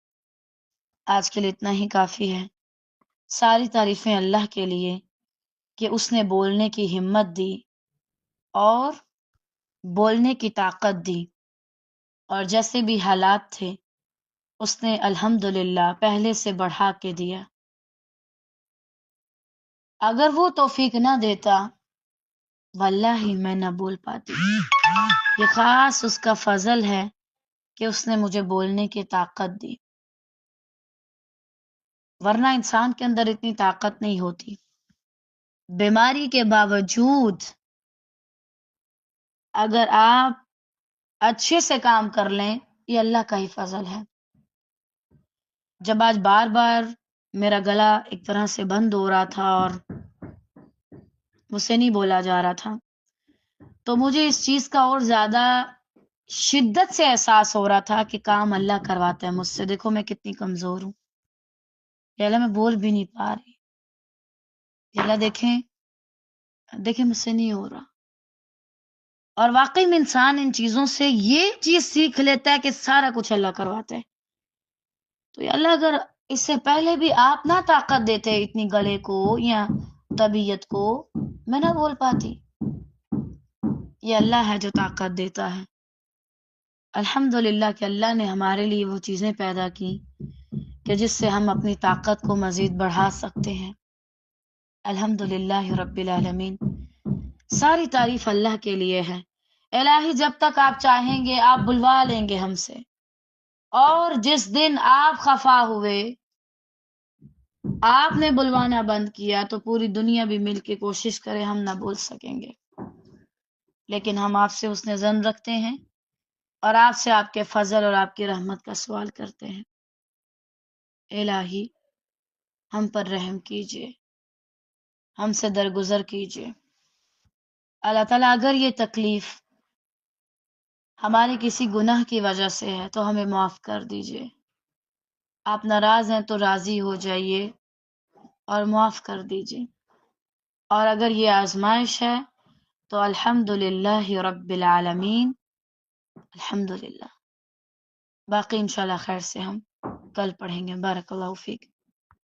آج کے لیے اتنا ہی کافی ہے۔ ساری تعریفیں اللہ کے لیے کہ اس نے بولنے کی ہمت دی اور بولنے کی طاقت دی، اور جیسے بھی حالات تھے اس نے الحمدللہ پہلے سے بڑھا کے دیا۔ اگر وہ توفیق نہ دیتا واللہ میں نہ بول پاتی، یہ خاص اس کا فضل ہے کہ اس نے مجھے بولنے کی طاقت دی، ورنہ انسان کے اندر اتنی طاقت نہیں ہوتی۔ بیماری کے باوجود اگر آپ اچھے سے کام کر لیں، یہ اللہ کا ہی فضل ہے۔ جب آج بار بار میرا گلا ایک طرح سے بند ہو رہا تھا اور مجھ سے نہیں بولا جا رہا تھا، تو مجھے اس چیز کا اور زیادہ شدت سے احساس ہو رہا تھا کہ کام اللہ کرواتا ہے مجھ سے، دیکھو میں کتنی کمزور ہوں، یا اللہ میں بول بھی نہیں پا رہی، یا اللہ دیکھیں دیکھیں مجھ سے نہیں ہو رہا، اور واقعی میں انسان ان چیزوں سے یہ چیز سیکھ لیتا ہے کہ سارا کچھ اللہ کرواتا ہے. تو یا اللہ اگر اس سے پہلے بھی آپ نہ طاقت دیتے اتنی گلے کو یا طبیعت کو، میں نہ بول پاتی. یہ اللہ ہے جو طاقت دیتا ہے. الحمدللہ کہ اللہ نے ہمارے لیے وہ چیزیں پیدا کی کہ جس سے ہم اپنی طاقت کو مزید بڑھا سکتے ہیں. الحمدللہ رب العالمین. ساری تعریف اللہ کے لیے ہے. الہی جب تک آپ چاہیں گے آپ بلوا لیں گے ہم سے، اور جس دن آپ خفا ہوئے، آپ نے بلوانا بند کیا، تو پوری دنیا بھی مل کے کوشش کرے ہم نہ بول سکیں گے. لیکن ہم آپ سے حسن ظن رکھتے ہیں اور آپ سے آپ کے فضل اور آپ کی رحمت کا سوال کرتے ہیں. الہی ہم پر رحم کیجئے، ہم سے درگزر کیجئے. اللہ تعالیٰ اگر یہ تکلیف ہماری کسی گناہ کی وجہ سے ہے تو ہمیں معاف کر دیجئے. آپ ناراض ہیں تو راضی ہو جائیے اور معاف کر دیجئے. اور اگر یہ آزمائش ہے تو الحمدللہ رب العالمین. الحمدللہ. باقی انشاءاللہ خیر سے ہم کل پڑھیں گے. بارک اللہ فیک.